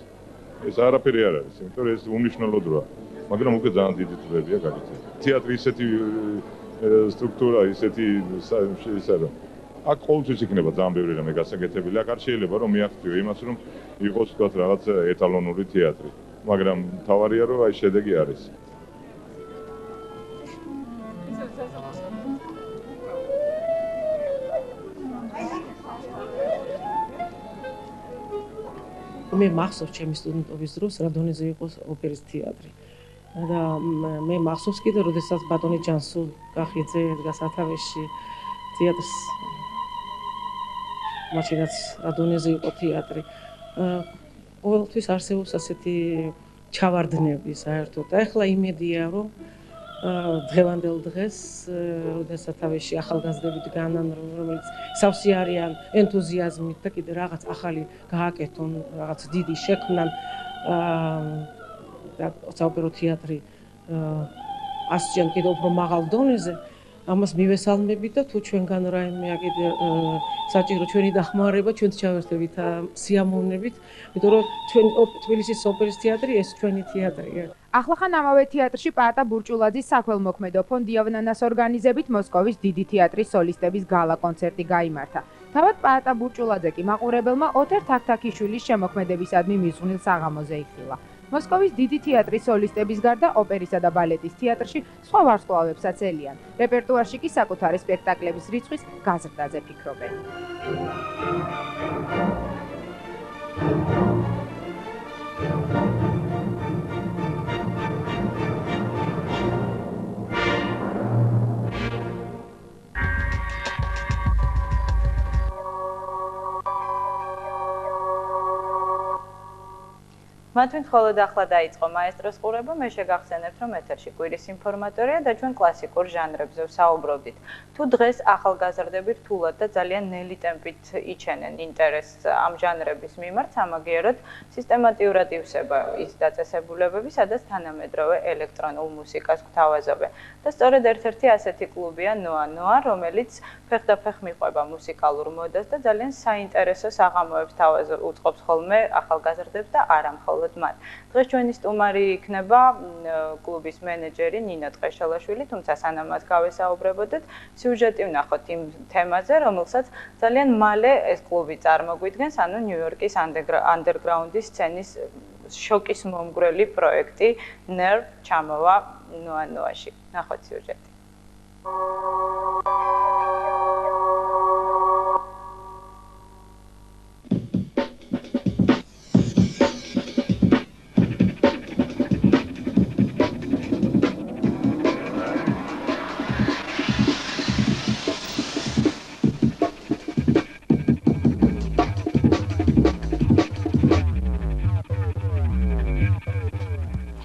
ეს არაფერი არ არის, იმიტომ რომ ეს უნიშნელო დროა, მაგრამ უკვე ძალიან დიდი წლებია გაკეთებული. თეატრი ისეთი სტრუქტურა ისეთი ისე რომ აქ ყოველთვის იქნება ძალიან ბევრი რამე გასაკეთებელი. აქ არ შეიძლება რომ მიაღწიო იმას რომ იყოს თქვა რაღაც ეტალონური თეატრი, მაგრამ თავარია რომ აი შედეგი არის. მე მახსოვს ჩემი სტუდენტობის დროს რა დონეზე იყო ოპერის თეატრი. და მე მახსოვს კიდე როდესაც ბატონი ჯანსუღ კახიძე ედგა სათავეში თეატრს მაშინაც რა დონეზე იყო თეატრი. ყოველთვის არსებობს ასეთი ჩავარდნები საერთოდ. და ეხლა იმედია რომ დღევანდელ დღეს როდესაც სათავეში ახალგაზრდები დგანან, რომელიც სავსე არიან ენთუზიაზმით და კიდე რაღაც ახალი გააკეთონ, რაღაც დიდი შექმნან და საოპერო თეატრი ასჯან კიდევ უფრო მაღალ დონეზე, ამას მივესალმებით და თუ ჩვენგან რაიმეა კიდე საჭირო ჩვენი დახმარება, ჩვენც ჩავერთებით სიამოვნებით, იმიტომ რომ ჩვენ თბილისის ოპერის თეატრი ეს ჩვენი თეატრია. ახლახან ამავე თეატრში პაატა ბურჭულაძის საქველმოქმედო ფონდ იავნანას ორგანიზებით მოსკოვის დიდი თეატრის სოლისტების გალა კონცერტი გაიმართა. თავად პაატა ბურჭულაძე კი მაყურებელმა ოთარ თაქთაქიშვილის შემოქმედებისადმი მიზღვნილ საღამოზე იხილა. მოსკოვის დიდი თეატრის სოლისტების გარდა ოპერისა და ბალეტის თეატრში სხვა ვარსკვლავებსაც ელიან. რეპერტუარში კი საკუთარი სპექტაკლების რიცხვის გაზრდაზე ფიქრობენ. მათ ვინც მხოლოდ ახლა დაიწყო მაესტროს ყურება, მე შეგახსენებთ, რომ ეთერში კვირის ინფორმატორია და ჩვენ კლასიკურ ჟანრებზე ვსაუბრობდით. თუ დღეს ახალგაზრდები რთულად და ძალიან ნელი ტემპით იჩენენ ინტერესს ამ ჟანრების მიმართ, სამაგიეროდ სისტემატიურად ივსება ის დაწესებულებები, სადაც თანამედროვე ელექტრონულ მუსიკას გვთავაზობენ. და სწორედ ერთ-ერთი ასეთი კლუბია ნოა, რომელიც ფეხდაფეხ მიყვება მუსიკალურ მოდას და ძალიან საინტერესო საღამოებს უწყობს ხოლმე ახალგაზრდებს და არა მხოლოდ მათ. დღეს ჩვენი სტუმარი იქნება კლუბის მენეჯერი ნინო ტყეშელაშვილი, თუმცა სანამ მას გავესაუბრებოდეთ, სიუჟეტი ვნახოთ იმ თემაზე, რომელსაც ძალიან მალე ეს კლუბი წარმოგვიდგენს, ანუ ნიუ-იორკის ანდერგრაუნდის სცენის შოკის მომგვრელი პროექტი Nerve ჩამოვა ნოაში. ნახოთ სიუჟეტი.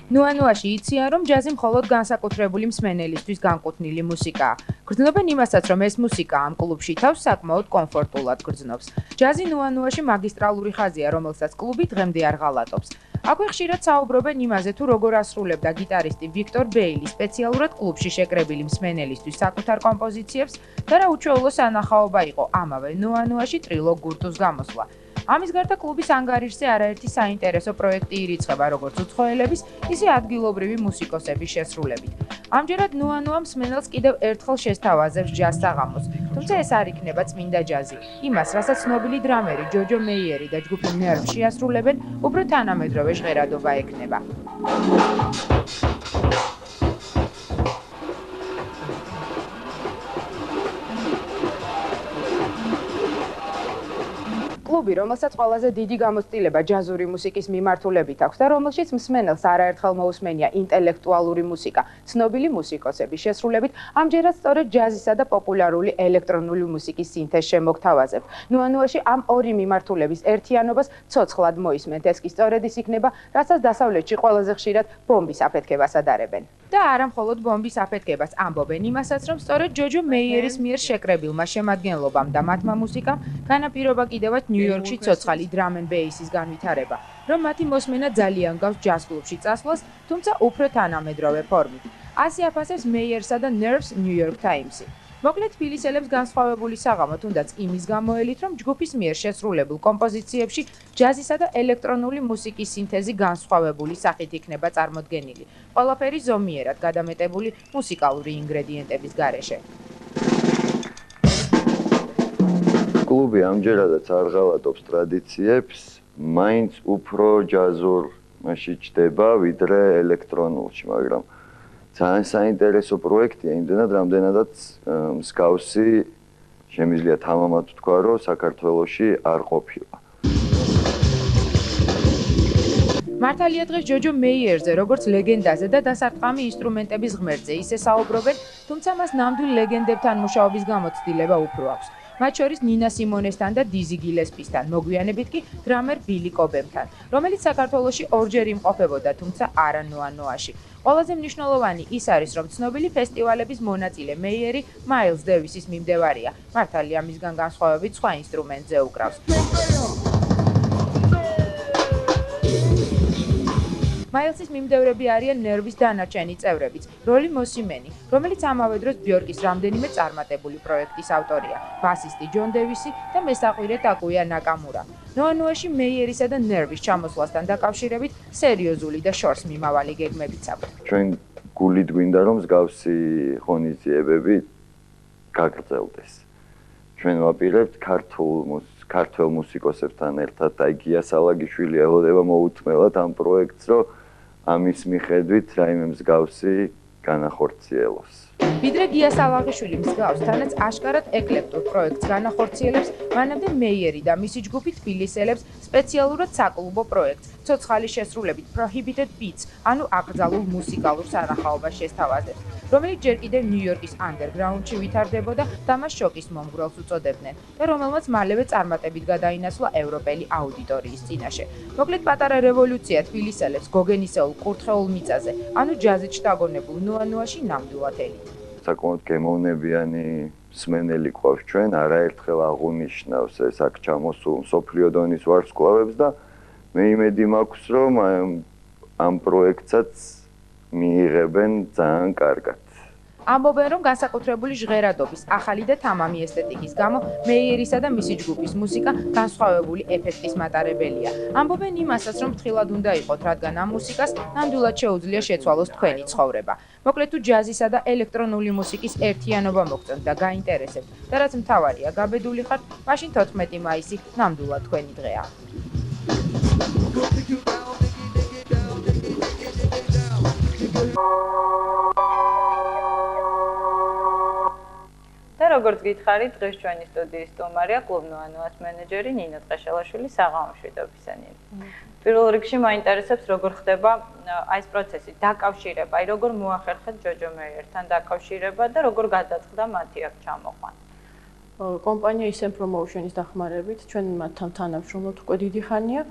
ნუანუაში იციან, რომ ჯაზი მხოლოდ განსაკუთრებული მსმენელისთვის განკუთვნილი მუსიკაა. გრძნობენ იმასაც, რომ ეს მუსიკა ამ კლუბში თავს საკმაოდ კომფორტულად გრძნობს. ჯაზი ნუანუაში მაგისტრალური ხაზია, რომელსაც კლუბი დღემდე არ ღალატობს. აქვე ხშირად საუბრობენ იმაზე, თუ როგორ ასრულებდა გიტარისტი ვიქტორ ბეილი სპეციალურად კლუბში შეკრებილი მსმენელისთვის საკუთარ კომპოზიციებს და რა უჩვეულო სანახაობა იყო ამავე ნუანუაში ტრილოგ გურტუს გამოსვლა. ამის გარდა კლუბის ანგარიშზე არაერთი საინტერესო პროექტი ირიცხება, როგორც უცხოელების, ისე ადგილობრივი მუსიკოსების შესრულებით. ამჯერად ნუანუა მსმენელს კიდევ ერთხელ შესთავაზებს ჯაზ საღამოს, თუმცა ეს არ იქნება წმინდა ჯაზი. იმას, რასაც ცნობილი დრამერი ჯოჯო მეიერი და ჯგუფი Nerve შეასრულებენ, უფრო თანამედროვე ჟღერადობა ექნება. კლუბი, რომელსაც ყველაზე დიდი გამოცდილება ჯაზური მუსიკის მიმართულებით აქვს და რომელშიც მსმენელს არაერთხელ მოусმენია ინტელექტუალური მუსიკა, ცნობილი მუსიკოსების შესრულებით, ამჯერად სწორედ ჯაზისა და პოპულარული ელექტრონული მუსიკის სინთეზს შემოგთავაზებთ. ნუანუაში ამ ორი მიმართულების ერთიანობას ცოცხლად მოისმენთ, ეს კი სწორედ ის იქნება, რასაც დასავლეთში ყველაზე ხშირად ბომბის აფეთქებას ადარებენ. და არა მხოლოდ ბომბის აფეთქებას ამბობენ იმასაც, რომ სწორედ ჯოჯო მეიერის მიერ შეკრებილმა შემადგენლობამ და მათმა მუსიკამ განაპირობა კიდევაც ნიუ-იორკში ცოცხალი drum and bass-ის განვითარება, რომ მათი მოსმენა ძალიან გავს ჯაზ კლუბში წასვლას, თუმცა უფრო თანამედროვე ფორმით. ასე აფასებს მეიერსა და Nerve-ს New York Times-ი. მოკლედ თბილისელებს განსხვავებული საღამო, თუნდაც იმის გამოელით, რომ ჯგუფის მიერ შესრულებულ კომპოზიციებში ჯაზისა და ელექტრონული მუსიკის სინთეზი განსხვავებული სახით იქნება წარმოდგენილი. ყველაფერი ზომიერად გადამეტებული მუსიკალური ინგრედიენტების გარეშე. კლუბი ამჯერადაც არ ღალატობს ტრადიციებს, მაინც უფრო ჯაზურში ჩდება, ვიდრე ელექტრონულში, მაგრამ ძალიან საინტერესო პროექტია, იმდენად, რამდენადაც მსგავსი შემიძლია თამამად ვთქვა, რომ საქართველოში არ ყოფილა. მართალია დღეს ჯოჯო მეიერზე, როგორც ლეგენდაზე და დასარტყამი ინსტრუმენტების ღმერთზე ისე საუბრობენ, თუმცა მას ნამდვილ ლეგენდებთან მუშაობის გამოცდილება უფრო აქვს. მათ შორის ნინა სიმონესთან და დიზი გილესპისთან, მოგვიანებით კი დრამერ ბილი კობემთან, რომელიც საქართველოში ორჯერ იმყოფებოდა, თუმცა არა ნუანუაში. ყველაზე მნიშვნელოვანი ის არის, რომ ცნობილი ფესტივალების მონაწილე მეიერი მაილს დევისის მიმდევარია. მართალია მისგან განსხვავებით სხვა ინსტრუმენტზე უკრავს. მაილსის მიმდევრები არიან Nerve-ის დანარჩენი წევრებიც, როლი მოსიმენი, რომელიც ამავე დროს ბიორკის რამდენიმე წარმატებული პროექტის ავტორია, ბასისტი ჯონ დევისი და მესაყვირე ტაკუია ნაკამურა. ნუანუაში მეიერისა და Nerve-ის ჩამოსვლასთან დაკავშირებით სერიოზული და შორს მიმავალი გეგმებიც აქვს. ჩვენ გულით გვინდა, რომ მსგავსი ღონისძიებები გაგრძელდეს. ჩვენ ვაპირებთ ქართველ მუსიკოსებთან ერთად და გია სალაგიშვილი ელოდება მოუთმელად ამ პროექტს, რომ ამის მიხედვით რაიმე მსგავსი განახორციელოს. ვიდრე გია სალაღიშვილი მსგავს თანაც აშკარად ეკლექტურ პროექტს განახორციელებს, მანამდე მეიერი და მისი ჯგუფი თბილისელებს სპეციალურად საკლუბო პროექტს, ცოცხალი შესრულებით Prohibited Beats, ანუ აკრძალულ მუსიკალურ სანახაობას შესთავაზებს, რომელიც ჯერ კიდევ ნიუ-იორკის ანდერგრაუნდში ვითარდებოდა და მას შოკის მომგვრელს უწოდებდნენ და რომელმაც მალევე წარმატებით გადაინაცვლა ევროპელი აუდიტორიის წინაშე. მოკლედ პატარა რევოლუცია თბილისელებს გოგენისეულ კურთხეულ მიწაზე, ანუ ჯაზით შთაგონებულ ნუანუაში ნამდვილად ელით. საკმაოდ გემოვნებიანი მსმენელი ყავს ჩვენ, არაერთხელ აღუნიშნავს ეს აქ ჩამოსულ მსოფლიო დონის ვარსკვლავებს და მე იმედი მაქვს, რომ ამ პროექტსაც მიიღებენ ძალიან კარგად. ამბობენ, რომ განსაკუთრებული ჟღერადობის, ახალი და თამამი ესთეტიკის გამო მეიერისა და მისი ჯგუფის მუსიკა განსხვავებული ეფექტის მატარებელია. ამბობენ იმასაც, რომ ფრთხილად უნდა იყოთ, რადგან ამ მუსიკას ნამდვილად შეუძლია შეცვალოს თქვენი ცხოვრება. მოკლედ თუ ჯაზისა და ელექტრონული მუსიკის ერთიანობა მოგწონთ და გაინტერესებთ და რაც მთავარია, გაბედული ხართ, მაშინ 14 მაისი ნამდვილად თქვენი დღეა. და როგორც გითხარით, დღეს ჩვენი სტუდიის სტუმარია კლუბ ნუანუას მენეჯერი ნინო ტყეშელაშვილი, საღამომშვიდობისანი. პირველ რიგში მაინტერესებს, როგორ ხდება აი ეს პროცესი, დაკავშირება, აი როგორ მოახერხეთ ჯოჯო მეიერთან დაკავშირება და როგორ გადაწყდა მათი აქ ჩამოყვანა. კომპანია SM Promotion-ის დახმარებით ჩვენ მათთან თანამშრომლობთ უკვე დიდი ხანია.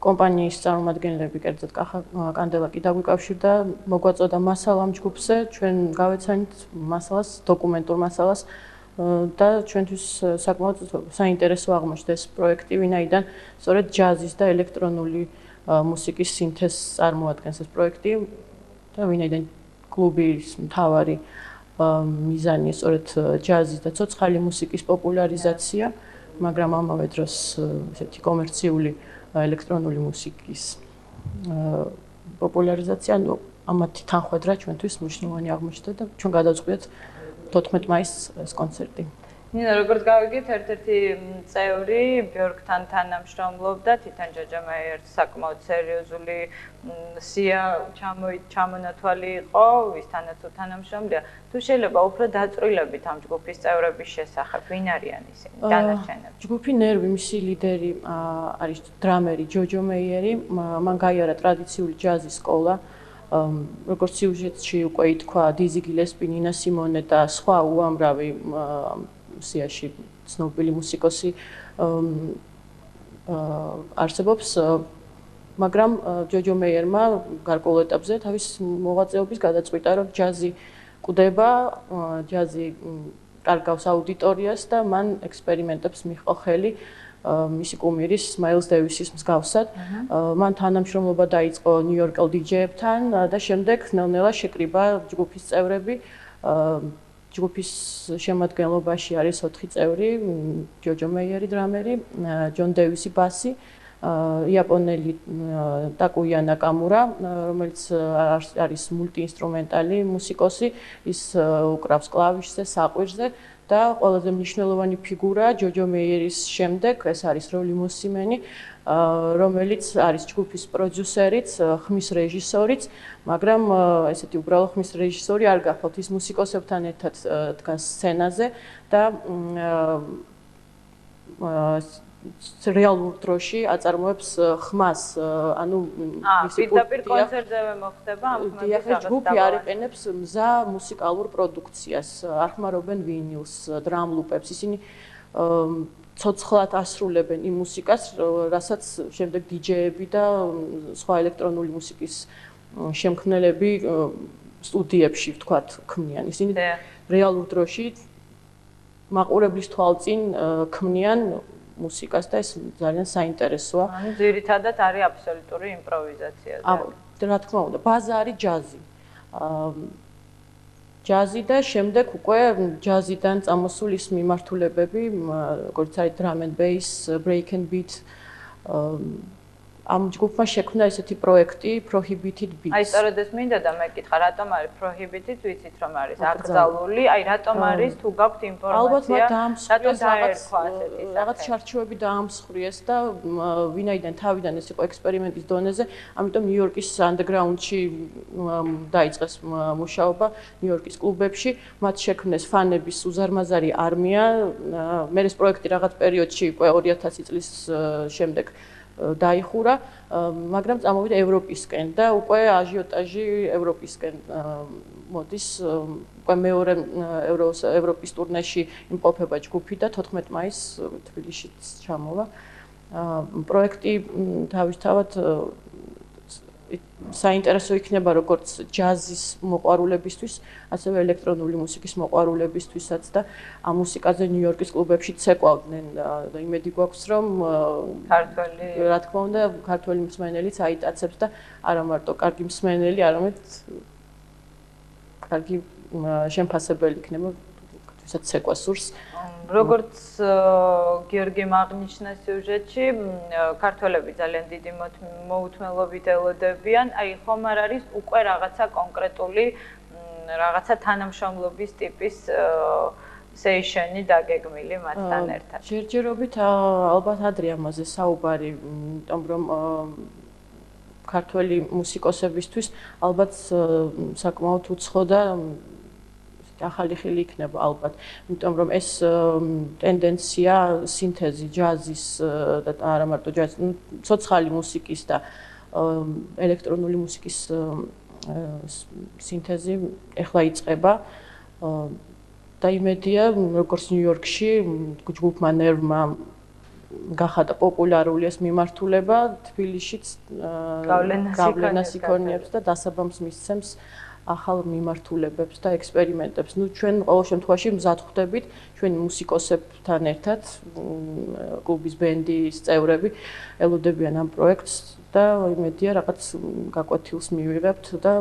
კომპანიის წარმომადგენლები, კერძოდ კახა კანდელაკი დაგვიკავშირდა, მოგვაწოდა მასალა ამ ჯგუფზე, ჩვენ გავეცანით მასალას, დოკუმენტურ მასალას და ჩვენთვის საკმაოდ საინტერესო აღმოჩნდა ეს პროექტი, ვინაიდან სწორედ ჯაზის და ელექტრონული მუსიკის სინთეზს წარმოადგენს ეს პროექტი და ვინაიდან კლუბის მთავარი მიზანია სწორედ ჯაზის და ცოცხალი მუსიკის პოპულარიზაცია, მაგრამ ამავე დროს ესეთი კომერციული ელექტრონული მუსიკის პოპულარიზაცია, ანუ ამათი თანხმედრა ჩვენთვის მნიშვნელოვანი აღმოჩნდა და ჩვენ გადავწყვიტეთ 14 მაისს ეს კონცერტი. ნინო, როგორც გავიგეთ, ერთ-ერთი წევრი ბიორკთან თანამშრომლობდა, თვითონ ჯოჯო მეიერს საკმაოდ სერიოზული სია ჩამონათვალი იყო, ვისთანაც თანამშრომლია. თუ შეიძლება უფრო დაწვრილებით ამ ჯგუფის წევრების შესახებ, ვინ არიან ისინი, დანარჩენები? ჯგუფი ნერვი, მისი ლიდერი არის დრამერი ჯოჯო მეიერი, მან გაიარა ტრადიციული ჯაზის სკოლა. როგორც სიუჟეტში უკვე ითქვა, დიზი გილესპი, ნინა სიმონე და სხვა უამრავი სიაში ცნობილი მუსიკოსი არსებობს, მაგრამ ჯოჯო მეიერმა გარკვეულ ეტაპზე თავის მოღვაწეობის გადაწყვიტა, რომ ჯაზი კვდება, ჯაზი კარგავს აუდიტორიას და მან ექსპერიმენტებს მიჰყო ხელი მისი კუმირის მაილს დევისის მსგავსად. მან თანამშრომლობა დაიწყო ნიუ-იორკელ დიჯეებთან და შემდეგ ნელ-ნელა შეკრიბა ჯგუფის წევრები. ჯგუფის შემადგენლობაში არის 4 წევრი, ჯოჯო მეიერი დრამერი, ჯონ დევისი ბასი, იაპონელი ტაკუია ნაკამურა, რომელიც არის მულტიინსტრუმენტალი მუსიკოსი, ის უკრავს კლავიშზე, საყვირზე და ყველაზე მნიშვნელოვანი ფიგურა ჯოჯო მეიერის შემდეგ ეს არის როლი მოსიმენი, რომელიც არის ჯგუფის პროდიუსერიც, ხმის რეჟისორიც, მაგრამ ესეთი უბრალო ხმის რეჟისორი არ გახვალთ, ის მუსიკოსებთან ერთად დგას სცენაზე და რეალურ დროში აწარმოებს ხმას, ანუ პირდაპირ კონცერტზე მოხდება ამ ხმების ჯგუფი არიყენებს მზა მუსიკალურ პროდუქციას, არ ხმარობენ ვინილს, დრამლუპებს, ისინი ცოცხლად ასრულებენ იმ მუსიკას, რასაც შემდეგ დიჯეები და სხვა ელექტრონული მუსიკის შემქმნელები სტუდიებში ვთქვათ ქმნიან. ისინი რეალურ დროში მაყურებლის თვალწინ ქმნიან მუსიკას და ეს ძალიან საინტერესოა. ანუ ძირითადად არის აბსოლუტური იმპროვიზაცია. რა თქმა უნდა, ბაზა არის ჯაზი. ჯაზი და შემდეგ უკვე ჯაზიდან წამოსული ის მიმართულებები, როგორც არის drum and bass, break and beat, ამ ჯგუფმა შექმნა ესეთი პროექტი Prohibited Beats. აი სწორედ ეს მინდა და მე კითხა, რატომ არის Prohibited, ვიცით რომ არის აკრძალული, აი რატომ არის თუ გაქვთ ინფორმაცია? ალბათ მათ დაამსხვრიეს რაღაც შარჩოები დაამსხვრიეს და ვინაიდან თავიდან ეს იყო ექსპერიმენტის დონეზე, ამიტომ ნიუ-იორკის underground-ში დაიწყეს მუშაობა ნიუ-იორკის კლუბებში, მათ შექმნეს ფანების უზარმაზარი არმია, მე ეს პროექტი რაღაც პერიოდში უკვე 2000 წლის შემდეგ დაიხურა, მაგრამ წამოვიდა ევროპისკენ და უკვე აჟიოტაჟი ევროპისკენ მოდის, უკვე მეორე ევროპის ტურნეში იმყოფება ჯგუფი და 14 მაისს თბილისშიც ჩამოვა. პროექტი თავისთავად საინტერესო იქნება როგორც ჯაზის მოყვარულებისთვის, ასევე ელექტრონული მუსიკის მოყვარულებისთვისაც და ამ მუსიკაზე ნიუ-იორკის კლუბებში ცეკვავდნენ და იმედი გვაქვს რომ ქართველი რა თქმა უნდა ქართველი მსმენელიც აიტაცებს და არა მარტო კარგი მსმენელი, არამედ კარგი შემფასებელი იქნება ვისაც ცეკვა სურს. როგორც გიორგიმ აღნიშნა სიუჟეტში, ქართველები ძალიან დიდი მოუთმელობით ელოდებიან, აი ხომ არ არის უკვე რაღაცა კონკრეტული რაღაცა თანამშრომლობის ტიპის სეიშენი დაგეგმილი მათთან ერთად. ჯერჯერობით ალბათ ადრე ამაზე საუბარი, იმიტომ რომ ქართველი მუსიკოსებისთვის ალბათ საკმაოდ უცხო და ახალი ხილი იქნება ალბათ, იმიტომ რომ ეს ტენდენცია სინთეზი ჯაზის და არა მარტო ჯაზის, ცოცხალი მუსიკის და ელექტრონული მუსიკის სინთეზი ეხლა იწყება და იმედია როგორც ნიუ-იორკში ჯგუფმა ნერვმა გახადა პოპულარული ეს მიმართულება, თბილისშიც გავლენას იქონიებს და დასაბამს მისცემს ახალ მიმართულებებს და ექსპერიმენტებს. ნუ ჩვენ ყოველ შემთხვევაში მზად ხვდებით ჩვენი მუსიკოსებთან ერთად, კლუბის ბენდის წევრები ელოდებიან ამ პროექტს და იმედია რაღაც გაკვეთილს მივიღებთ და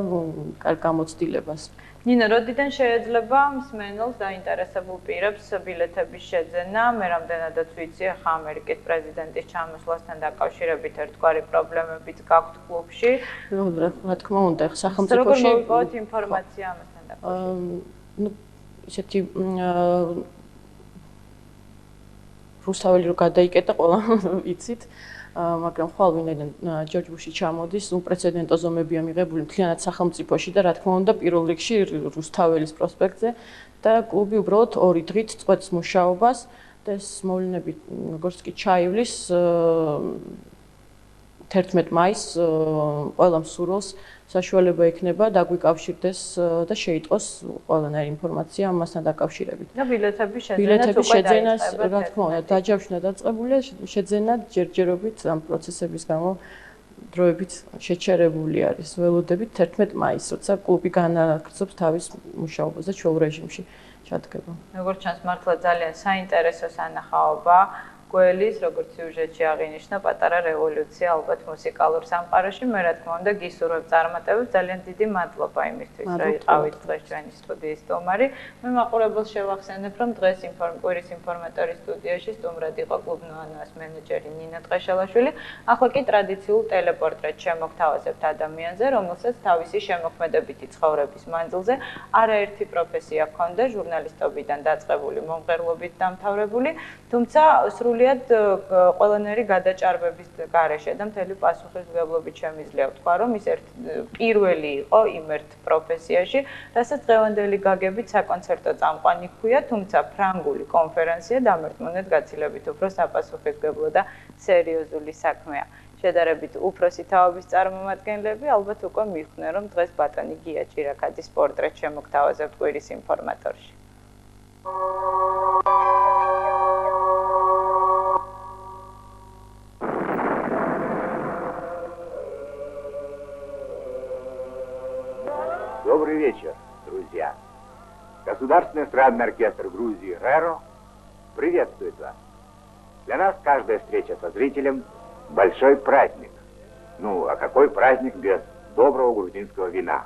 კარგ გამოცდილებას. ნინო, როდიდან შეიძლება მსმენელს დაინტერესებულ პირებს ბილეთების შეძენა? მე რამდენადაც ვიცი, ახლა ამერიკის პრეზიდენტის ჩამოსვლასთან დაკავშირებით ერთგვარი პრობლემებიც გაქვთ კლუბში. რა თქმა უნდა, სახელმწიფოში როგორ მოვიპოვოთ ინფორმაცია ამასთან დაკავშირებით? ნუ ისეთი რუსთაველი რო გადაიკეტა ყველა იცით. მაგრამ ხვალ ვინაიდან ჯორჯ ბუში ჩამოდის, უპრეცედენტო ზომებია მიღებული მთლიანად სახელმწიფოში და რა თქმა უნდა პირველ რიგში რუსთაველის პროსპექტზე და კლუბი უბრალოდ 2 დღით წყვეტს მუშაობას და ეს მოვლენები როგორც კი ჩაივლის 11 მაისს ყველა მსურველს საშუალება იქნება დაგვიკავშირდეს და შეიტყოს ყველანაირი ინფორმაცია ამასთან დაკავშირებით. და ბილეთების შეძენაც რა თქმა უნდა დაჯავშნა დაწყებულია, შეძენა ჯერჯერობით ამ პროცესების გამო დროებით შეჩერებული არის. ველოდებით 11 მაისს, როცა კლუბი განაგრძობს თავის მუშაობას და ჩვეულ რეჟიმში ჩადგება. როგორც ჩანს, მართლა ძალიან საინტერესო სანახაობა. გველის, როგორც სიუჟეტში აღინიშნა, პატარა რევოლუცია ალბათ მუსიკალურ სამყაროში. მე რა თქმა უნდა გისურვებ წარმატებებს, ძალიან დიდი მადლობა იმისთვის, რომ იყავით დღეს ჩვენი სტუდიის სტუმარი. მე მაყურებელს შევახსენებ, რომ დღეს კვირის ინფორმატორის სტუდიაში სტუმრად იყო კლუბ ნოანოას მენეჯერი ნინა ტყეშელაშვილი. ახლა კი ტრადიციულ ტელეპორტრეტს შემოგთავაზებთ ადამიანზე, რომელსაც თავისი შემოქმედებითი ცხოვრების მანძილზე არაერთი პროფესია ჰქონდა, ჟურნალისტობიდან დაწყებული, მომღერლობით დამთავრებული, თუმცა სრულად ყველანაირი გადაჭარბების გარეშე და მთელი პასუხისმგებლობით შემიძლია ვთქვა, რომ ის პირველი იყო იმ ერთ პროფესიაში, რასაც დღევანდელი გაგებით საკონცერტო წამყვანი ჰქვია, თუმცა ფრანგული კონფერენცია დამერტმუნეთ გაცილებით უფრო საპასუხისმგებლო და სერიოზული საქმეა. შედარებით უფროსი თაობის წარმომადგენლები ალბათ უკვე მიხვდნენ, რომ დღეს ბატონი გია ჭირაკაძის პორტრეტს შემოგთავაზებთ კვირის ინფორმატორში. Добрый вечер, друзья. Государственный эстрадный оркестр Грузии «РЭРО» приветствует вас. Для нас каждая встреча со зрителем – большой праздник. Ну, а какой праздник без доброго грузинского вина?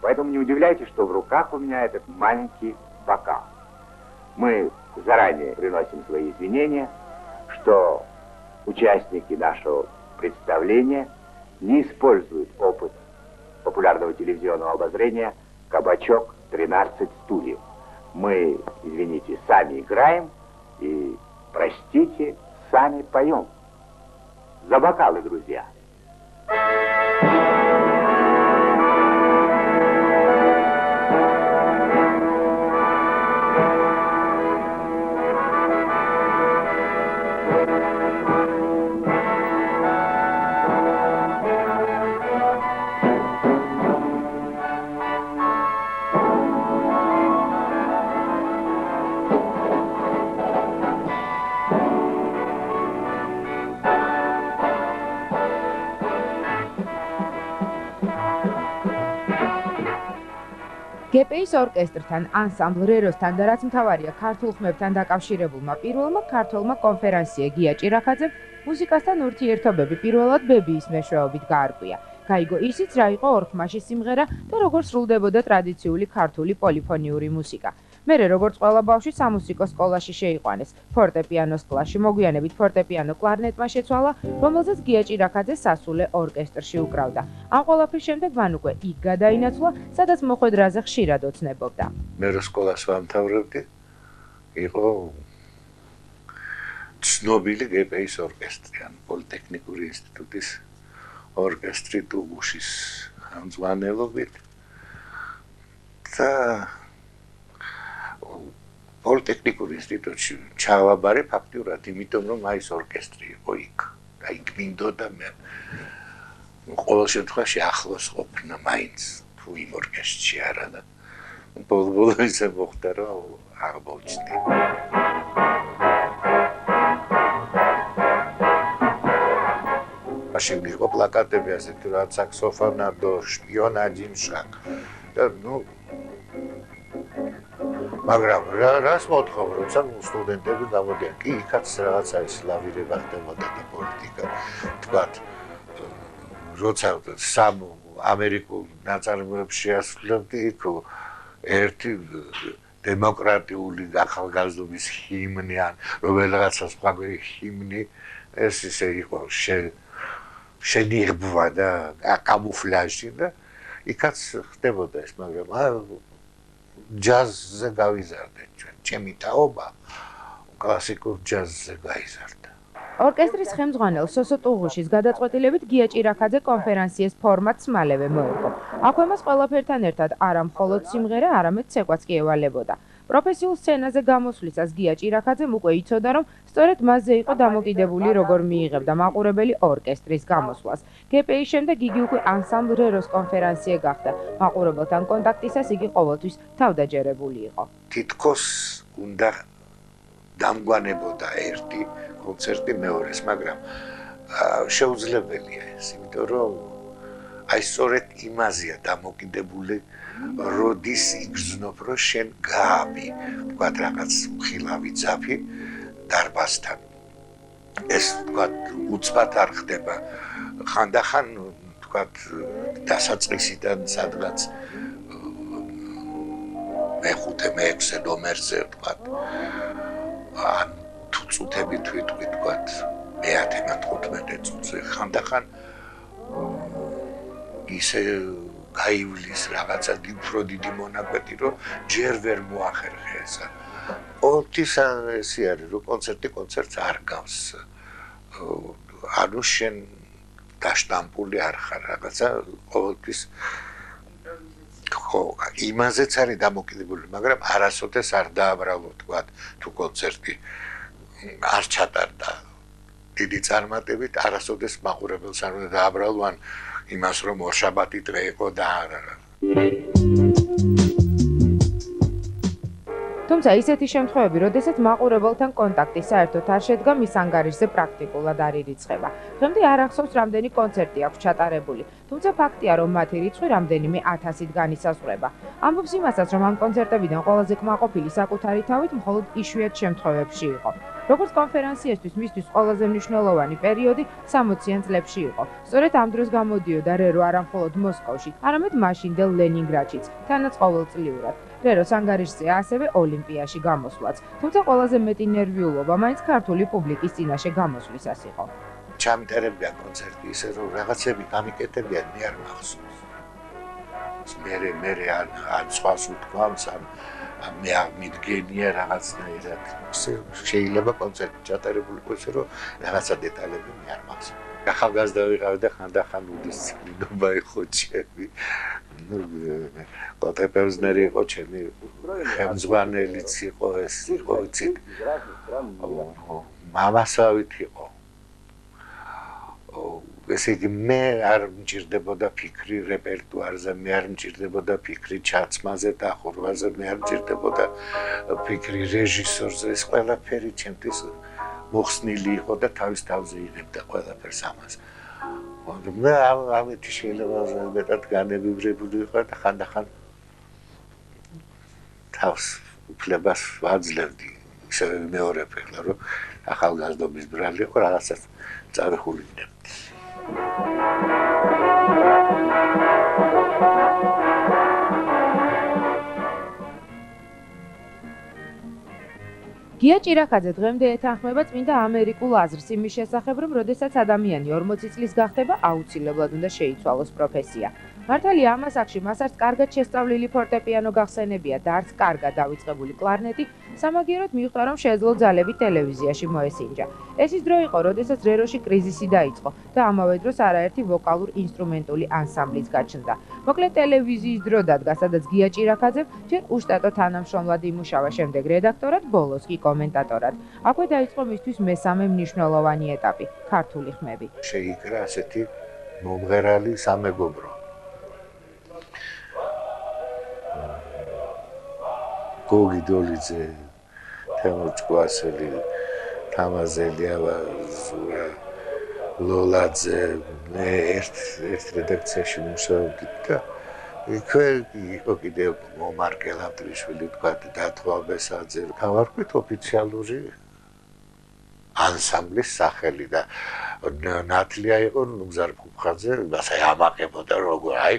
Поэтому не удивляйтесь, что в руках у меня этот маленький бокал. Мы заранее приносим свои извинения, что участники нашего представления не использует опыт популярного телевизионного обозрения «Кабачок 13 стульев». Мы, извините, сами играем и, простите, сами поем. За бокалы, друзья! გპ-ის ორკესტრთან, ანსამბლ რეროსთან და რაც მთავარია ქართულ ხმებთან დაკავშირებულმა პირველმა ქართველმა კონფერანსიე გია ჭირახაძემ მუსიკასთან ურთიერთობები პირველად ბებიის მეშვეობით გაარკვია. გაიგო ისიც, რა იყო ორხმაში სიმღერა და როგორ სრულდებოდა ტრადიციული ქართული პოლიფონიური მუსიკა. მერე როგორც ყველა ბავშვი სამუსიკო სკოლაში შეიყვანეს. ფორტეპიანოს კლასში მოგვიანებით ფორტეპიანო კლარნეტმა შეცვალა, რომელზეც გია ჭირახაძე სასულე ორკესტრში უკრავდა. ამ ყველაფრის შემდეგ მან უკვე იქ გადაინაცვლა, სადაც მოხვედრაზე ხშირად ოცნებობდა. მე რო სკოლას ვამთავრებდი, იყო ცნობილი გპ-ის ორკესტრი, ან პოლიტექნიკური ინსტიტუტის ორკესტრი ტუბუშის ხელმძღვანელობით და პოლიტექნიკურ ინსტიტუტში ჩავაბარე ფაქტიურად, იმიტომ რომ აი ეს ორკესტრი იყო იქ. და იქ მინდოდა მე ყოველ შემთხვევაში ახლოს ყოფნა მაინც თუ იმ ორკესტრში არა და ბოლო ისე მოხდა რომ აღმოჩნდი. მაშინ იყო პლაკატები ასეთი რა საქსოფონადო, შპიონ აჯიმშა და ნუ მაგრამ რას მოთხოვ, როცა სტუდენტები გამოდიან, კი იქაც რაღაცა ის ლავირება ხდებოდა და პოლიტიკა. თქვათ, როცა სამ ამერიკულ ნაწარმოებს შეასრულებდი, იქ ერთი დემოკრატიული ახალგაზრდობის ჰიმნი ან რომელიღაცა სხვაგვარი ჰიმნი, ეს ისე იყო შენიღბვა და კამუფლაჟი და იქაც ხდებოდა ეს, მაგრამ ჯაზზე გავიზარდე ჩვენ. ჩემი თაობა კლასიკურ ჯაზზე გაიზარდა. ორკესტრის ხელმძღვანელ სოსო ტუღუშის გადაწყვეტილებით გია ჭირახაძე კონფერანსიეს ფორმატს მალევე მოერგო. აქვე მას ყველაფერთან ერთად არა მხოლოდ სიმღერა, არამედ ცეკვაც კი ევალებოდა. პროფესიულ სცენაზე გამოსვლისას გია ჭირახაძემ უკვე იცოდა, რომ სწორედ მასზე იყო დამოკიდებული, როგორ მიიღებდა მაყურებელი ორკესტრის გამოსვლას. გპ-ის შემდეგ იგი უკვე ანსამბლ რეროს კონფერანსიე გახდა. მაყურებელთან კონტაქტისას იგი ყოველთვის თავდაჯერებული იყო. თითქოს უნდა დამგვანებოდა ერთი კონცერტი მეორეს, მაგრამ შეუძლებელია ეს, იმიტომ რომ აი სწორედ იმაზეა დამოკიდებული, როდის იგრძნობ, რომ შენ გააბი, თქვათ რაღაც ხილავი ძაფი დარბაზთან. ეს თქვათ უცბად არ ხდება. ხანდახან თქვათ დასაწყისიდან სადღაც მეხუთე, მეექვსე ნომერზე თქვათ ან თუ წუთები თვითყვი თქვათ მე-10-15 წუთზე ხანდახან ისე გაივლის რაღაცა უფრო დიდი მონაკვეთი, რომ ჯერ ვერ მოახერხე ესა. ყოველთვის ესე არის, რომ კონცერტს არ გავს. ანუ შენ დაშტამპული არ ხარ რაღაცა, ყოველთვის ხო, იმაზეც არის დამოკიდებული, მაგრამ არასოდეს არ დააბრალო თქვათ, თუ კონცერტი არ ჩატარდა დიდი წარმატებით, არასოდეს მაყურებელს არ უნდა დააბრალო ან იმას რომ ორშაბათი დღე იყო და არა. თუმცა ისეთი შემთხვევები, როდესაც მაყურებელთან კონტაქტი საერთოდ არ შედგა, მის ანგარიშზე პრაქტიკულად არ ირიცხება. დღემდე არ ახსოვს, რამდენი კონცერტი აქვს ჩატარებული, თუმცა ფაქტია, რომ მათი რიცხვი რამდენიმე 1000-ით განისაზღვრება. ამბობს იმასაც, რომ ამ კონცერტებიდან ყველაზე კმაყოფილი საკუთარი თავით მხოლოდ იშვიათ შემთხვევებში იყო. როგორც კონფერანსიესთვის მისთვის ყველაზე მნიშვნელოვანი პერიოდი 60-იან წლებში იყო. სწორედ ამ დროს გამოდიოდა რერო არა მხოლოდ მოსკოვში, არამედ მაშინდელ ლენინგრადშიც, თანაც ყოველწლიურად. რეროს ანგარიშზეა ასევე ოლიმპიაში გამოსვლაც, თუმცა ყველაზე მეტი ნერვიულობა მაინც ქართული პუბლიკის წინაშე გამოსვლისას იყო. ჩამტერებია კონცერტი ისე რომ რაღაცები გამიკეთებიან მე არ მახსოვს. მე ან სხვას უთქვამს ან მე ამიდგენია რაღაცნაირად. შეიძლება კონცერტი ჩატარებული იყოს რომ რაღაცა დეტალები მე არ მახსოვს. ახალგაზრდა ვიყავი და ხანდახან უდის ციკლინობა ეხოჩები. კოტეპევზნერი იყო ჩემი ხელმძღვანელიც იყო ეს იყო ვიცი. მამასავით იყო. ესე იგი მე არ მჭირდებოდა ფიქრი რეპერტუარზე, მე არ მჭირდებოდა ფიქრი ჩაცმაზე და ხურვაზე, მე არ მჭირდებოდა ფიქრი რეჟისორზე, ეს ყველაფერი ჩემთვის მოხსნილი იყო და თავის თავზე იღებდა ყველაფერს ამას. მე ამეთი შეიძლება მეტად განებივრებული ვიყავ და ხანდახან თავს უფლებას ვაძლევდი. ისე მეორე ფეხლა რომ ახალგაზრდობის ბრალი იყო რაღაცას წარხულინებდი. გია ჭირახაძე დღემდე ეთანხმება წმინდა ამერიკულ აზრს იმის შესახებ, რომ როდესაც ადამიანი 40 წლის გახდება, აუცილებლად უნდა შეიცვალოს პროფესია. მართალია ამ ასაკში მას არც კარგად შესწავლილი ფორტეპიანო გახსენებია და არც კარგად დავიწყებული კლარნეტი, სამაგიეროდ მიხვდა, რომ შეძლო ძალები ტელევიზიაში მოესინჯა. ეს ის დრო იყო, როდესაც რეროში კრიზისი დაიწყო და ამავე დროს არაერთი ვოკალურ-ინსტრუმენტული ანსამბლიც გაჩნდა. მოკლედ ტელევიზიის დრო დადგა, სადაც გია ჭირახაძემ ჯერ უშტატო თანამშრომლად იმუშავა, შემდეგ რედაქტორად, ბოლოს კი კომენტატორად. აქვე დაიწყო მისთვის მესამე მნიშვნელოვანი ეტაპი ქართული ხმები. შეიკრა ასეთი მომღერალი სამეგობრო. გოგი დოლიძე, თემურ ჭკვასელი, თამაზელია, ლოლაძე, მე ერთ რედაქციაში მუშაობდით და იქვე იყო კიდევ მომარკელ აბდრიშვილი თქვა დათო აბესაძე. გავარკვით ოფიციალური ანსამბლის სახელი და ნათლია იყო ნუგზარ ფუფხაძე, ასე ამაყებოდა როგორ აი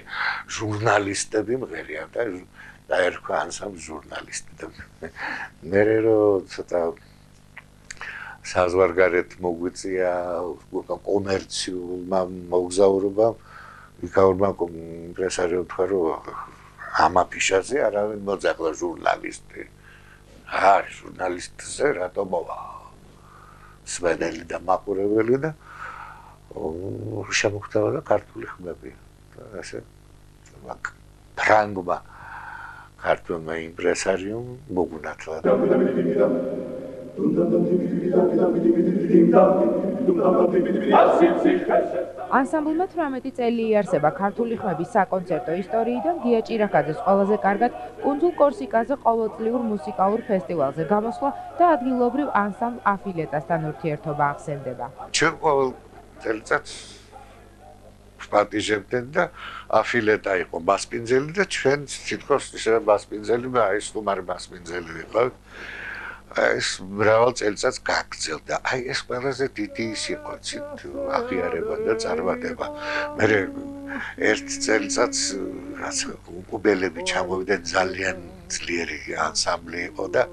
ჟურნალისტები მღერიან და დაერქვა ანსამბლ ჟურნალისტი და მე რომ ცოტა საზღვარგარეთ მოგვიწია კომერციულმა მოგზაურობამ იქაურმა იმპრესარიო თქვა რომ ამ აფიშაზე არავინ მოძახლა ჟურნალისტი. არის ჟურნალისტზე რატო მოვა? სვენელი და მაყურებელი და შემოხვდა და ქართული ხმები. ასე ფრანგმა ქართულმა იმპრესარიომ მოგუნათლა. ანსამბლმა 18 წელი იარსება ქართული ხმების საკონცერტო ისტორიიდან გია ჭირახაძეს ყველაზე კარგად კუნძულ კორსიკაზე ყოველწლიურ მუსიკალურ ფესტივალზე გამოსვლა და ადგილობრივ ანსამბლ აფილეტასთან ურთიერთობა ახსენდება. ჩვენ ყოველ წელიწადს ვპატიჟებდნენ და აფილეტა იყო მასპინძელი და ჩვენ თითქოს ისე მასპინძელი აი სტუმარი მასპინძელი ვიყავით. ეს მრავალ წელიწადს გაგრძელდა. აი ეს ყველაზე დიდი ის იყო აღიარება და წარმატება. მე ერთ წელიწადს რაც უკუბელები ჩამოვიდნენ ძალიან ძლიერი ანსამბლი იყო და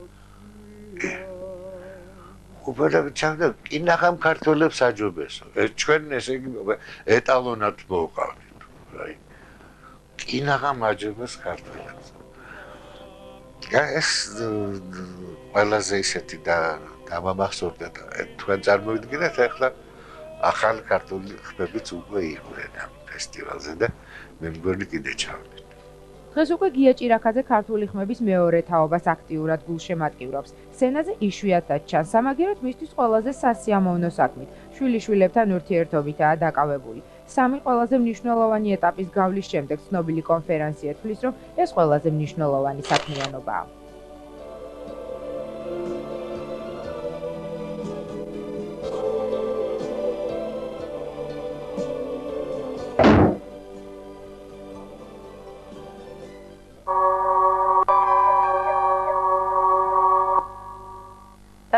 უკუბელები ჩამოვიდნენ კინაღამ ქართველებს აჯობესო. ეს ჩვენ ესე იგი ეტალონად მოვყავდით. აი კინაღამ აჯობეს ქართველებს. ეს ყველაზე ისეთი და გამამახსოვრდა და თქვენ წარმოვიდგინეთ ახლა ახალი ქართული ხმებიც უკვე იყვნენ ამ ფესტივალზე და მე მგონი კიდე ჩავდით. დღეს უკვე გია ჭირახაძე ქართული ხმების მეორე თაობას აქტიურად გულშემატკივრობს. სცენაზე იშვიათად ჩანს, სამაგიეროდ მისთვის ყველაზე სასიამოვნო საქმით, შვილიშვილებთან ურთიერთობითაა დაკავებული. სამი ყველაზე მნიშვნელოვანი ეტაპის გავლის შემდეგ ცნობილი კონფერენცია თვლის, რომ ეს ყველაზე მნიშვნელოვანი საქმიანობაა.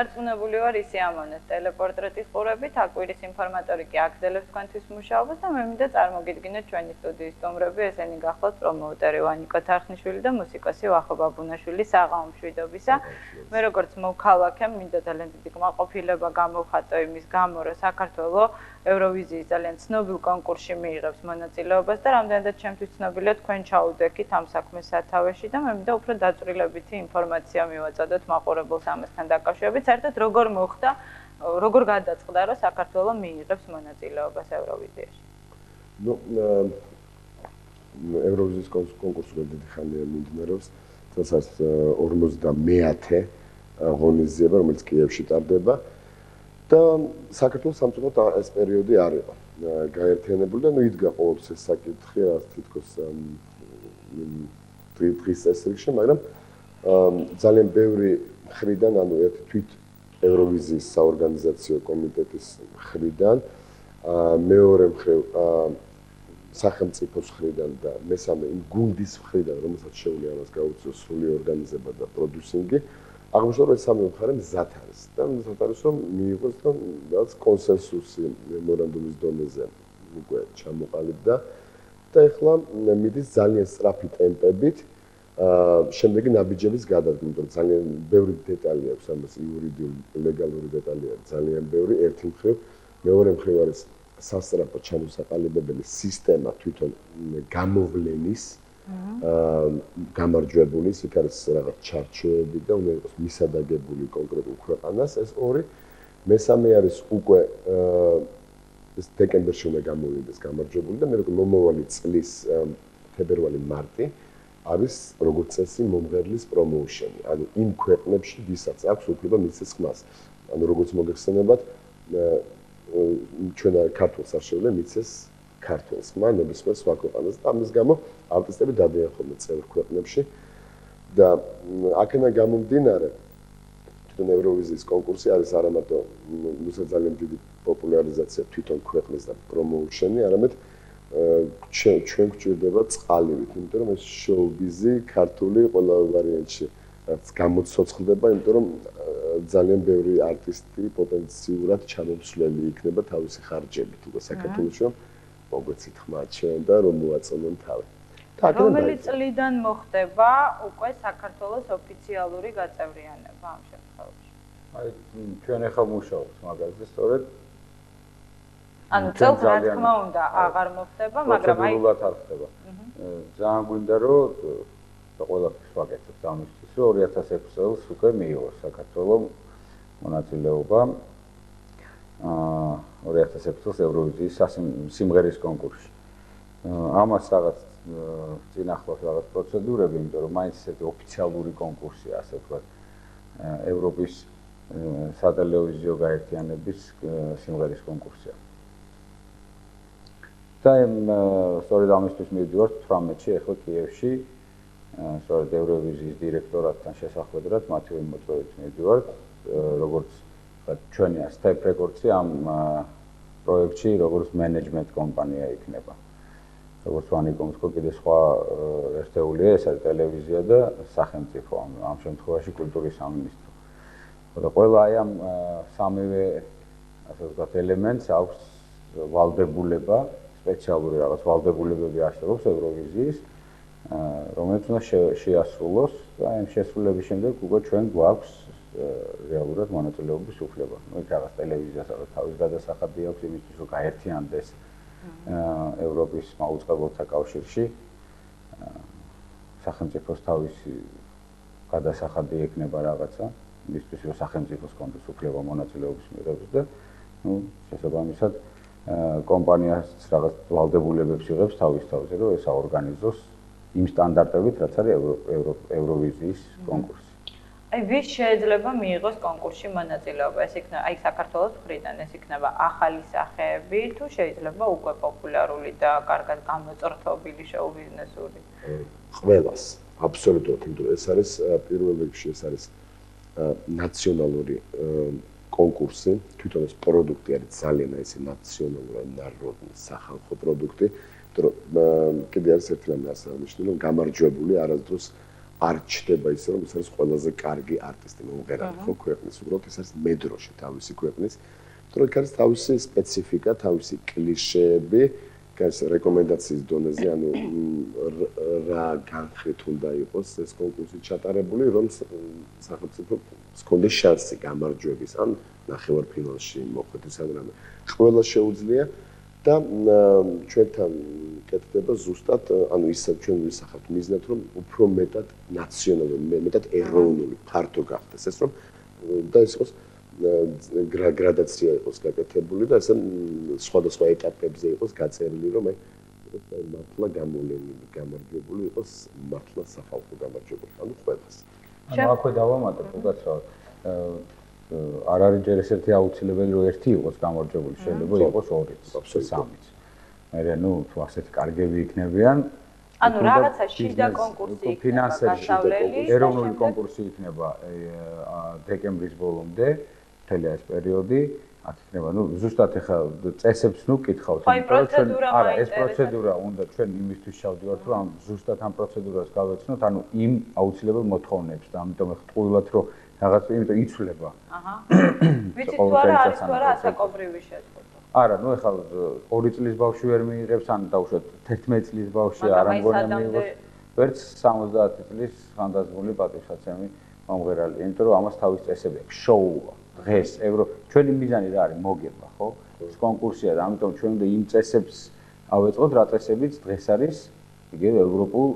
დარწმუნებული ვარ ისი ამონეს ტელეპორტრეტის ყურებით, აკვირის ინფორმატორი კი აგრძელებს თქვენთვის მუშაობას და მე მინდა წარმოგიდგინოთ ჩვენი სტუდიის სტუმრები, ესენი გახლავთ პრომოუტერი ვანიკო თარხნიშვილი და მუსიკოსი ვახო ბაბუნაშვილი საღამო მშვიდობისა. მე როგორც მოქალაქე მინდა ძალიან დიდი კმაყოფილება გამოვხატო იმის გამო, რომ საქართველოს ევროვიზიის ძალიან ცნობილ კონკურსში მიიღებს მონაწილეობას და რამდენადაც ჩემთვის ცნობილია თქვენ ჩაუდექით ამ საქმეს სათავეში და მე მინდა უფრო დაწვრილებითი ინფორმაცია მივაწოდოთ მაყურებელს ამასთან დაკავშირებით. საერთოდ როგორ მოხდა, როგორ გადაწყდა, რომ საქართველო მიიღებს მონაწილეობას ევროვიზიაში? ნუ ევროვიზიის კონკურსი დიდი ხანია მიმდინარეობს, თორსას 50-მე ღონისძიება, რომელიც კიევში ტარდება და საქართველოს სამწუხაროდ ეს პერიოდი არ იყო გაერთიანებული და ნუ იდგა ყოველთვის ეს საკითხი, რაც თითქოს დღის წესრიგში, მაგრამ ძალიან ბევრი მხრიდან, ანუ ერთი თვით ევროვიზიის საორგანიზაციო კომიტეტის მხრიდან, მეორე მხრივ სახელმწიფოს მხრიდან და მესამე იმ გუნდის მხრიდან, რომელსაც შეუძლია ამას გაუწიოს სრული ორგანიზება და პროდიუსინგი, აღმოჩნდა რომ ეს სამი მხარე მზად არის და მზად არის რომ მიიღოს და რაღაც კონსენსუსი მემორანდუმის დონეზე უკვე ჩამოყალიბდა და ეხლა მიდის ძალიან სწრაფი ტემპებით შემდეგი ნაბიჯების გადადგმა, იმიტომ რომ ძალიან ბევრი დეტალი აქვს ამას, იურიდიული, ლეგალური დეტალი არის ძალიან ბევრი, ერთი მხრივ, მეორე მხრივ არის სასწრაფო ჩამოსაყალიბებელი სისტემა თვითონ გამოვლენის გამარჯვებულის, იქ არის რაღაც ჩარჩოები და უნდა იყოს მისადაგებული კონკრეტულ ქვეყანას, ეს ორი. მესამე არის უკვე ეს დეკემბერში უნდა გამოვლინდეს გამარჯვებული და მე როგორ მომავალი წლის თებერვალი-მარტი არის როგორც წესი მომღერლის პრომოუშენი, ანუ იმ ქვეყნებში, ვისაც აქვს უფლება მისცეს ხმას. ანუ როგორც მოგეხსენებათ, ჩვენ ქართულს არ შეუძლია მისცეს ქართულს ხმა ნებისმიერ სხვა ქვეყანას და ამის გამო არტისტები დადიან ხოლმე წევრ ქვეყნებში და აქედან გამომდინარე თვითონ ევროვიზიის კონკურსი არის არა მარტო ძალიან დიდი პოპულარიზაცია თვითონ ქვეყნის და პრომოუშენი, არამედ ჩვენ გვჭირდება წყალივით, იმიტომ რომ ეს შოუ-ბიზი ქართული ყველა ვარიანტში რაც გამოცოცხლდება, იმიტომ რომ ძალიან ბევრი არტისტი პოტენციურად ჩამომსვლელი იქნება თავისი ხარჯებით უკვე საქართველოში რომ მოგვეცით ხმა ჩვენ და რომ მოაწონონ თავი. რომელი წლიდან მოხდება უკვე საქართველოს ოფიციალური გაწევრიანება ამ შემთხვევაში? აი ჩვენ ახლა მუშაობთ მაგაზე სწორედ. ანუ წელს რა თქმა უნდა აღარ მოხდება, მაგრამ აი პროცედურულად არ ხდება. ძალიან გვინდა რომ ყველაფერს ვაკეთებთ ამისთვის, რომ 2006 წელს უკვე მიიღოს საქართველოს მონაწილეობა 2006 წელს ევროვიზიის სიმღერის კონკურსში. ამას რაღაც წინ ახლავს რაღაც პროცედურები, იმიტომ რომ მაინც ესეთი ოფიციალური კონკურსია, ასე ვთქვათ, ევროპის სატელევიზიო გაერთიანების სიმღერის კონკურსია. და სწორედ ამისთვის მივდივართ 18-ში ახლა კიევში, სწორედ ევროვიზიის დირექტორატთან შესახვედრად მათივე მოწვევით მივდივართ, როგორც ჩვენი Step Records-ი ამ პროექტში როგორც მენეჯმენტ კომპანია იქნება. როგორც ვანიკომს კიდე სხვა ერთეულია, ეს არის ტელევიზია და სახელმწიფო, ამ შემთხვევაში კულტურის სამინისტრო. და ყველა აი ამ სამივე ასე ვთქვათ ელემენტს აქვს ვალდებულება, სპეციალური რაღაც ვალდებულებები არსებობს ევროვიზიის, რომელიც უნდა შეასრულოს და ამ შესრულების შემდეგ უკვე ჩვენ გვაქვს რეალურად მონაწილეობის უფლება. ნუ რაღაც ტელევიზიას თავის გადასახადი აქვს იმისთვის, რომ გაერთიანდეს ევროპის მაუწყებელთა კავშირში სახელმწიფოს თავისი გადასახადი ექნება რაღაცა, იმისთვის, რომ სახელმწიფოს კონდეს უფლება მონაწილეობის მიღების და ნუ შესაბამისად კომპანიას რაღაც ვალდებულებებს იღებს თავის თავზე, რომ ეს აორგანიზოს იმ სტანდარტებით, რაც არის ევროვიზიის კონკურსი. აი ვის შეიძლება მიიღოს კონკურსში მონაწილეობა? ეს იქნება აი საქართველოს მხრიდან, ეს იქნება ახალი სახეები თუ შეიძლება უკვე პოპულარული და კარგად გამოწრთობილი შოუ-ბიზნესური? ყველას, აბსოლუტურად, იმიტომ ეს არის პირველ რიგში ეს არის ნაციონალური კონკურსი, თვითონ ეს პროდუქტი არის ძალიან ეს ნაციონალური ნაროდული სახალხო პროდუქტი, იმიტომ რომ კიდე არის ერთი რამე ასე აღნიშნული, რომ გამარჯვებული არასდროს არ ჩდება ისე რომ ეს არის ყველაზე კარგი არტისტი მომღერალი ხო ქვეყნის, უბრალოდ ეს არის მედროში თავისი ქვეყნის, იმიტომ რომ იქ არის თავისი სპეციფიკა, თავისი კლიშეები, ეს რეკომენდაციის დონეზე, ანუ რა განხრით უნდა იყოს ეს კონკურსი ჩატარებული, რომ სახელმწიფო გქონდეს შანსი გამარჯვების ან ნახევარფინალში მოხვედრის ან რამე. ყველა შეუძლია და ჩვენთან კეთდება ზუსტად, ანუ ისე ჩვენ ვისახავთ მიზნად, რომ უფრო მეტად ნაციონალური, მეტად ეროვნული ფართო გახდეს ეს, რომ და ეს იყოს გრადაცია იყოს გაკეთებული და ესე სხვადასხვა ეტაპებზე იყოს გაწერილი, რომ აი მართლა გამოვლენილი, გამარჯვებული იყოს, მართლა სახალხო გამარჯვებული, ანუ ყველას. ანუ აქვე დავამატებ უკაცრავად. არ არის ჯერ ესეთი აუცილებელი, რომ ერთი იყოს გამარჯვებული, შეიძლება იყოს ორიც, სამიც. მე ნუ თუ ასეთი კარგები იქნებიან, ანუ რაღაცა შიდა კონკურსი იქნება გასავლელი, ეროვნული კონკურსი იქნება დეკემბრის ბოლომდე, მთელი ეს პერიოდი, აქ იქნება, ნუ ზუსტად ეხა წესებს ნუ კითხავთ, არა, ეს პროცედურა უნდა ჩვენ იმისთვის ჩავდივართ, რომ ზუსტად ამ პროცედურას გავეცნოთ, ანუ იმ აუცილებელ მოთხოვნებს და ამიტომ ეხა ტყუილად რომ რაღაც იმიტომ იცვლება. აჰა. ვიცით თუ არა არის თუ არა ასაკობრივი შეზღუდვა. არა, ნუ ეხლა 2 წლის ბავშვი ვერ მიიღებს, ან დაუშვათ 11 წლის ბავშვი არ ამგონია მიიღოს. ვერც 70 წლის ხანდაზმული პატივსაცემი მომღერალი, იმიტომ რომ ამას თავის წესები აქვს, შოუა. დღეს ჩვენი მიზანი რა არის? მოგება, ხო? ეს კონკურსია და ამიტომ ჩვენ უნდა იმ წესებს ავეწყოთ, რა წესებიც დღეს არის იგივე ევროპულ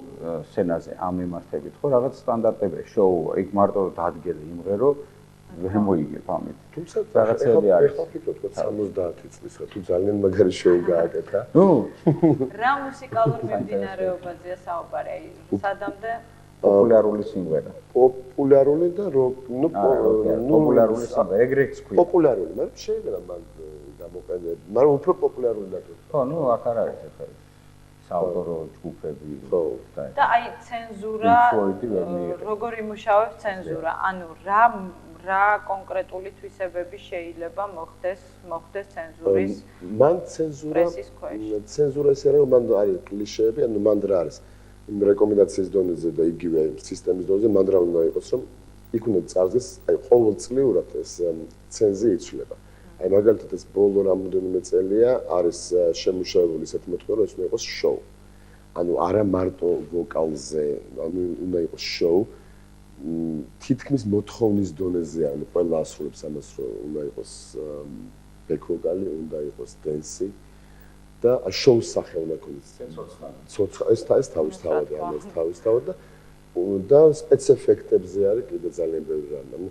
სცენაზე ამ მიმართებით, ხო? რაღაც სტანდარტები, შოუა, იქ მარტო დადგელი იმღერო ვერ მოიგებ ამით. თუმცა რაღაცები არის. ეხლა ფიქრობ, თქო 70 წლის თუ ძალიან მაგარი შოუ გააკეთა. ნუ რა მუსიკალურ მიმდინარეობაზეა საუბარი? აი, სადამდე პოპულარული სიმღერა. პოპულარული და ნუ პოპულარული სიმღერა, ეგრეც ქვია. პოპულარული, მაგრამ შეიძლება მან გამოყენებინა, მაგრამ უფრო პოპულარული დაგვრჩა. ხო, ნუ აქ არ არის ახლა საავტორო ჯგუფები. ხო. და აი ცენზურა, როგორ იმუშავებს ცენზურა? ანუ რა კონკრეტული თვისებები შეიძლება მოხდეს ცენზურის? მან ცენზურა ესე რომ მან არის კლიშეები, ანუ მან რა არის? იმ რეკომენდაციის დონეზე და იგივე სისტემის დონეზე მან რა უნდა იყოს, რომ იქ უნდა წარდგეს, აი ყოველწლიურად ეს ცენზი იცვლება. აი მაგალითად ეს ბოლო რამოდენიმე წელია არის შემუშავებული ისეთი მოთხოვნა, რომ ეს უნდა იყოს შოუ. ანუ არა მარტო ვოკალზე, ანუ უნდა იყოს შოუ. თითქმის მოთხოვნის დონეზე, ანუ ყველა ასრულებს ამას, რომ უნდა იყოს ბექ ვოკალი, უნდა იყოს დენსი. და შოუს სახე უნდა ქონდეს. ცოცხალ ეს თავისთავად ამას თავისთავად და სპეციფექტებზე არის კიდე ძალიან ბევრი რამ. ანუ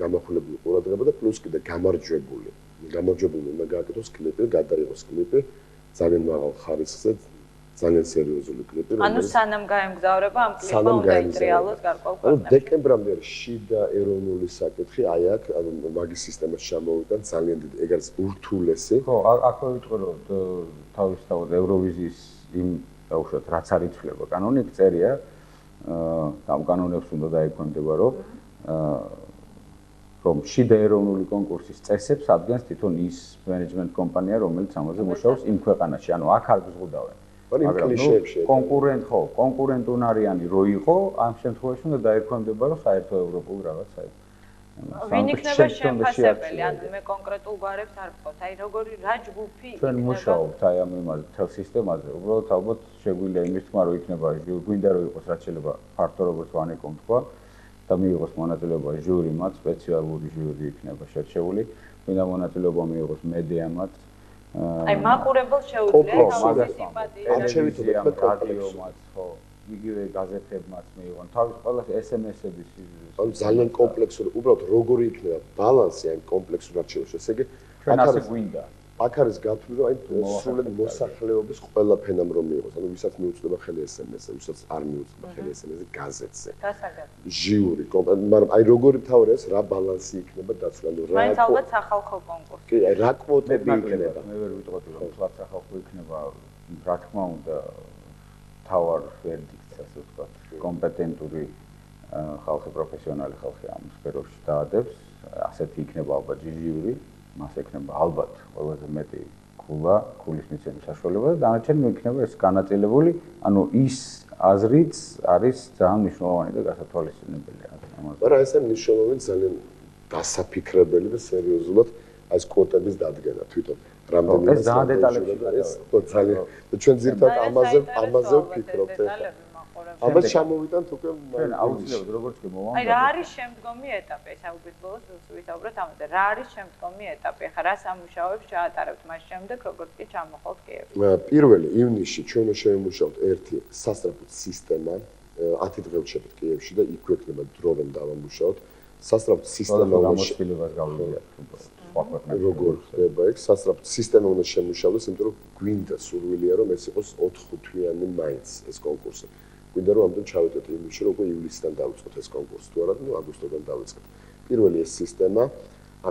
გამახვილებული ყურადღება და პლუს კიდე გამარჯვებული უნდა გააკეთოს კლიპი, გადაიღოს კლიპი ძალიან მაღალ ხარისხზე, ძალიან სერიოზული კლიპი. ანუ სანამ გაემგზავრება ამ კლიპმა უნდა იტრიალოს გარკვეულ ქვეყნებში. ანუ დეკემბრამდე არის შიდა ეროვნული საკითხი, აი აქ ანუ მაგის სისტემაში ჩამოვიდა ძალიან დიდი, ეგ არის ურთულესი. ხო, აქვე ვიტყვი რომ თავისთავად ევროვიზიის იმ დაუშვათ რაც არ იცვლება კანონი, იქ წერია ამ კანონებს უნდა დაექვემდებარო, რომ შიდა ეროვნული კონკურსის წესებს ადგენს თვითონ ის მენეჯმენტ კომპანია, რომელიც ამაზე მუშაობს იმ ქვეყანაში. ანუ აქ არ გზღუდავენ. მაგრამ კონკურენტ უნარიანი რო იყო, ამ შემთხვევაში უნდა დაექვემდებარო საერთო ევროპულ რაღაცა. ვინ იქნება შეფასებელი? ანუ მე კონკრეტულ გვარებს არ ვთქვათ. აი როგორი რა ჯგუფი იქნება? ჩვენ მუშაობთ აი ამ იმაზე, თელ სისტემაზე. უბრალოდ ალბათ შეგვიძლია იმის თქმა, რომ იქნება გვინდა რომ იყოს რაც შეიძლება ფართო როგორც ვანეკომ თქვა და მიიღოს მონაწილეობა ჟურიმაც, სპეციალური ჟური იქნება შერჩეული. გვინდა მონაწილეობა მიიღოს მედიამაც. აი მაყურებელს შეუძლია თავისი სիմპათია რადიომაც, ხო, იგივე გაზეთებმაც მიიღონ. თავის ყველა SMS-ების ანუ ძალიან კომპლექსური, უბრალოდ როგორი იქნება ბალანსი აი კომპლექსურად შეუშვა. ესე იგი ჩვენ ასე გვინდა. აქ არის გათვლილი, რომ აი სრულად მოსახლეობის ყველა ფენამ რომ მიიღოს. ანუ ვისაც მიუწვდება ხელი SMS-ზე, ვისაც არ მიუწვდება ხელი SMS-ზე, გაზეთზე. ჟიური, მაგრამ აი როგორი თავია ეს რა ბალანსი იქნება დაცული, რა მაინც ალბათ სახალხო კონკურსი. კი, აი რა კვოტები იქნება. მე ვერ ვიტყოდი რომ თვაც სახალხო იქნება, რა თქმა უნდა, თავარ ვერდიქტს ასე ვთქვათ, კომპეტენტური ხალხი, პროფესიონალი ხალხი ამ სფეროში დაადებს, ასეთი იქნება ალბათ ჟიური. მას ექნება ალბათ ყველაზე მეტი ქულის მიცემის საშუალება და დანარჩენი იქნება ეს განაწილებული, ანუ ის აზრიც არის ძალიან მნიშვნელოვანი და გასათვალისწინებელი ამაზე. მაგრამ ეს მნიშვნელოვანი ძალიან დასაფიქრებელი და სერიოზულად აი ეს კვოტების დადგენა თვითონ რამდენიმე ეს ძალიან დეტალებში ძალიან ჩვენ ზირთად ამაზე ვფიქრობთ ახლა ამას ჩამოვიტანთ უკვე ჩვენ აუცილებლად როგორც კი მოვამბობთ აი რა არის შემდგომი ეტაპი ეს აუგის ბოლოს ვისაუბროთ ამაზე რა არის შემდგომი ეტაპი ახლა რა სამუშაოებს ჩაატარებთ მას შემდეგ როგორც კი ჩამოხვალთ კიევში პირველი ივნისში ჩვენ შევიმუშავთ ერთი სასწრაფო სისტემა 10 დღე ვშევით კიევში და იქ გვექნება დრო რომ დავამუშაოთ სასწრაფო სისტემა გამოცდილებას გავიდიათ სხვა ქვეყნებში როგორ ხდება ეგ სასწრაფო სისტემა უნდა შემუშავდეს იმიტომ რომ გვინდა სურვილია რომ ეს იყოს 4-5 თვიანი მაინც ეს კონკურსი გვინდა რომ ამდენ ჩავედოთ ივნისში რომ უკვე ივლისიდან დავიწყოთ ეს კონკურსი თუ არა ნუ აგვისტოდან დავიწყოთ პირველი ეს სისტემა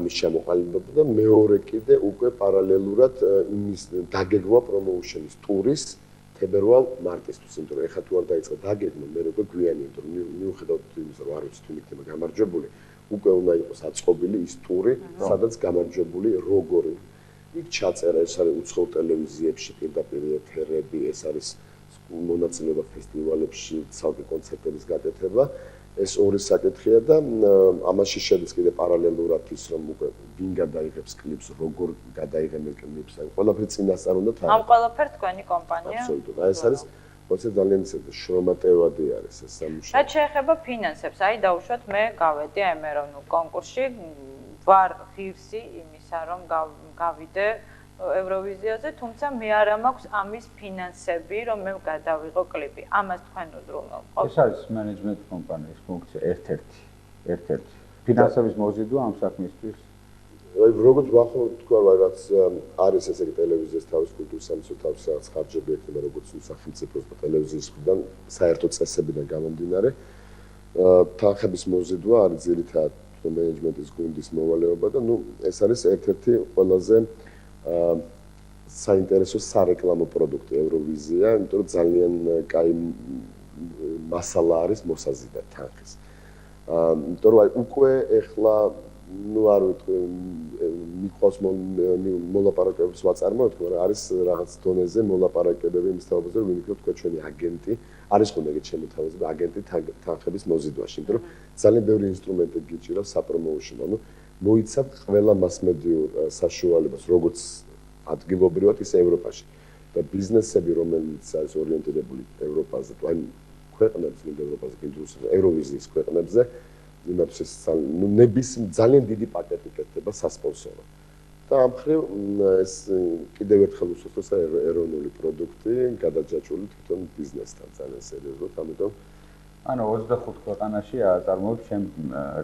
ამის ჩამოყალიბება და მეორე კიდე უკვე პარალელურად იმის დაგეგმვა პრომოუშენის ტურის თებერვალ მარტისთვის იმიტომ რომ ეხლა თუ არ დაიწყო დაგეგმა მე როგორ გვიანი იმიტომ რომ მიუხედავად იმისა რომ არ ვიცი თუ იქნება გამარჯვებული უკვე უნდა იყოს აწყობილი ის ტური სადაც გამარჯვებული როგორი იქ ჩაწერა ეს არის უცხოურ ტელევიზიებში პირდაპირ ეთერები ეს არის მონაწილეობა ფესტივალებში ცალკე კონცერტების გაკეთება ეს ორი საკითხია და ამაში შედის კიდე პარალელურად ის რომ უკვე ვინ გადაიღებს კლიპს როგორ გადაიღებენ კლიპს აი ყველაფერი წინასწარ უნდა თან ამ ყველაფერს თქვენი კომპანია აბსოლუტურად აი ეს არის მოიცე ძალიან შრომატევადი არის ეს სამუშაო რაც შეეხება ფინანსებს აი დაუშვათ მე გავედი აი ეროვნულ კონკურსში ვარ ღირსი იმისა რომ გავიდე ევროვიზიაზე, თუმცა მე არა მაქვს ამის ფინანსები, რომ მე გადავიღო კლიპი. ამას თქვენ უზრუნველყოფთ. ეს არის მენეჯმენტ კომპანიის ფუნქცია ერთ-ერთი. ფინანსების მოზიდვა ამ საქმისთვის. აი როგორც ვახოთ თქვა, რაც არის ესე იგი ტელევიზიის თავის კულტურის სამეცნიერო თავის რაღაც ხარჯები ექნება, როგორც სახელმწიფოს და ტელევიზიის მხრიდან, საერთო წესებიდან გამომდინარე. თანხების მოზიდვა არის ძირითადად მენეჯმენტის გუნდის მოვალეობა და ნუ ეს არის ერთ-ერთი ყველაზე საინტერესო სარეკლამო პროდუქტი ევროვიზია, იმიტომ რომ ძალიან კაი მასალა არის მოსაზიდად თანხის. იმიტომ რომ აი უკვე ეხლა ნუ არ ვიტყვი მიყვავს მოლაპარაკებებს ვაწარმოებთ, მაგრამ არის რაღაც დონეზე მოლაპარაკებები იმის თაობაზე, რომ ვინიქნებ თქვა ჩვენი აგენტი, არის ხოლმე ეგეთ შემოთავაზება აგენტი თანხების მოზიდვაში, იმიტომ რომ ძალიან ბევრი ინსტრუმენტი გიჭირავს საპრომოუშენო, ანუ მოიცავთ ყველა მასმედიურ საშუალებას, როგორც ადგილობრივად, ისე ევროპაში. და ბიზნესები, რომელიც არის ორიენტირებული ევროპაზე, თუ აი ქვეყნებს, ნუ ევროპაზე, კიდურს ევროვიზიის ქვეყნებზე, იმათთვის ნუ ნების ძალიან დიდი პაკეტი კეთდება სასპონსორო. და ამ მხრივ ეს კიდევ ერთხელ უსვამს ეროვნული პროდუქტი, გადაჯაჭვული თვითონ ბიზნესთან ძალიან სერიოზულად, ამიტომ ანუ 25 ქვეყანაში აწარმოებს ჩემ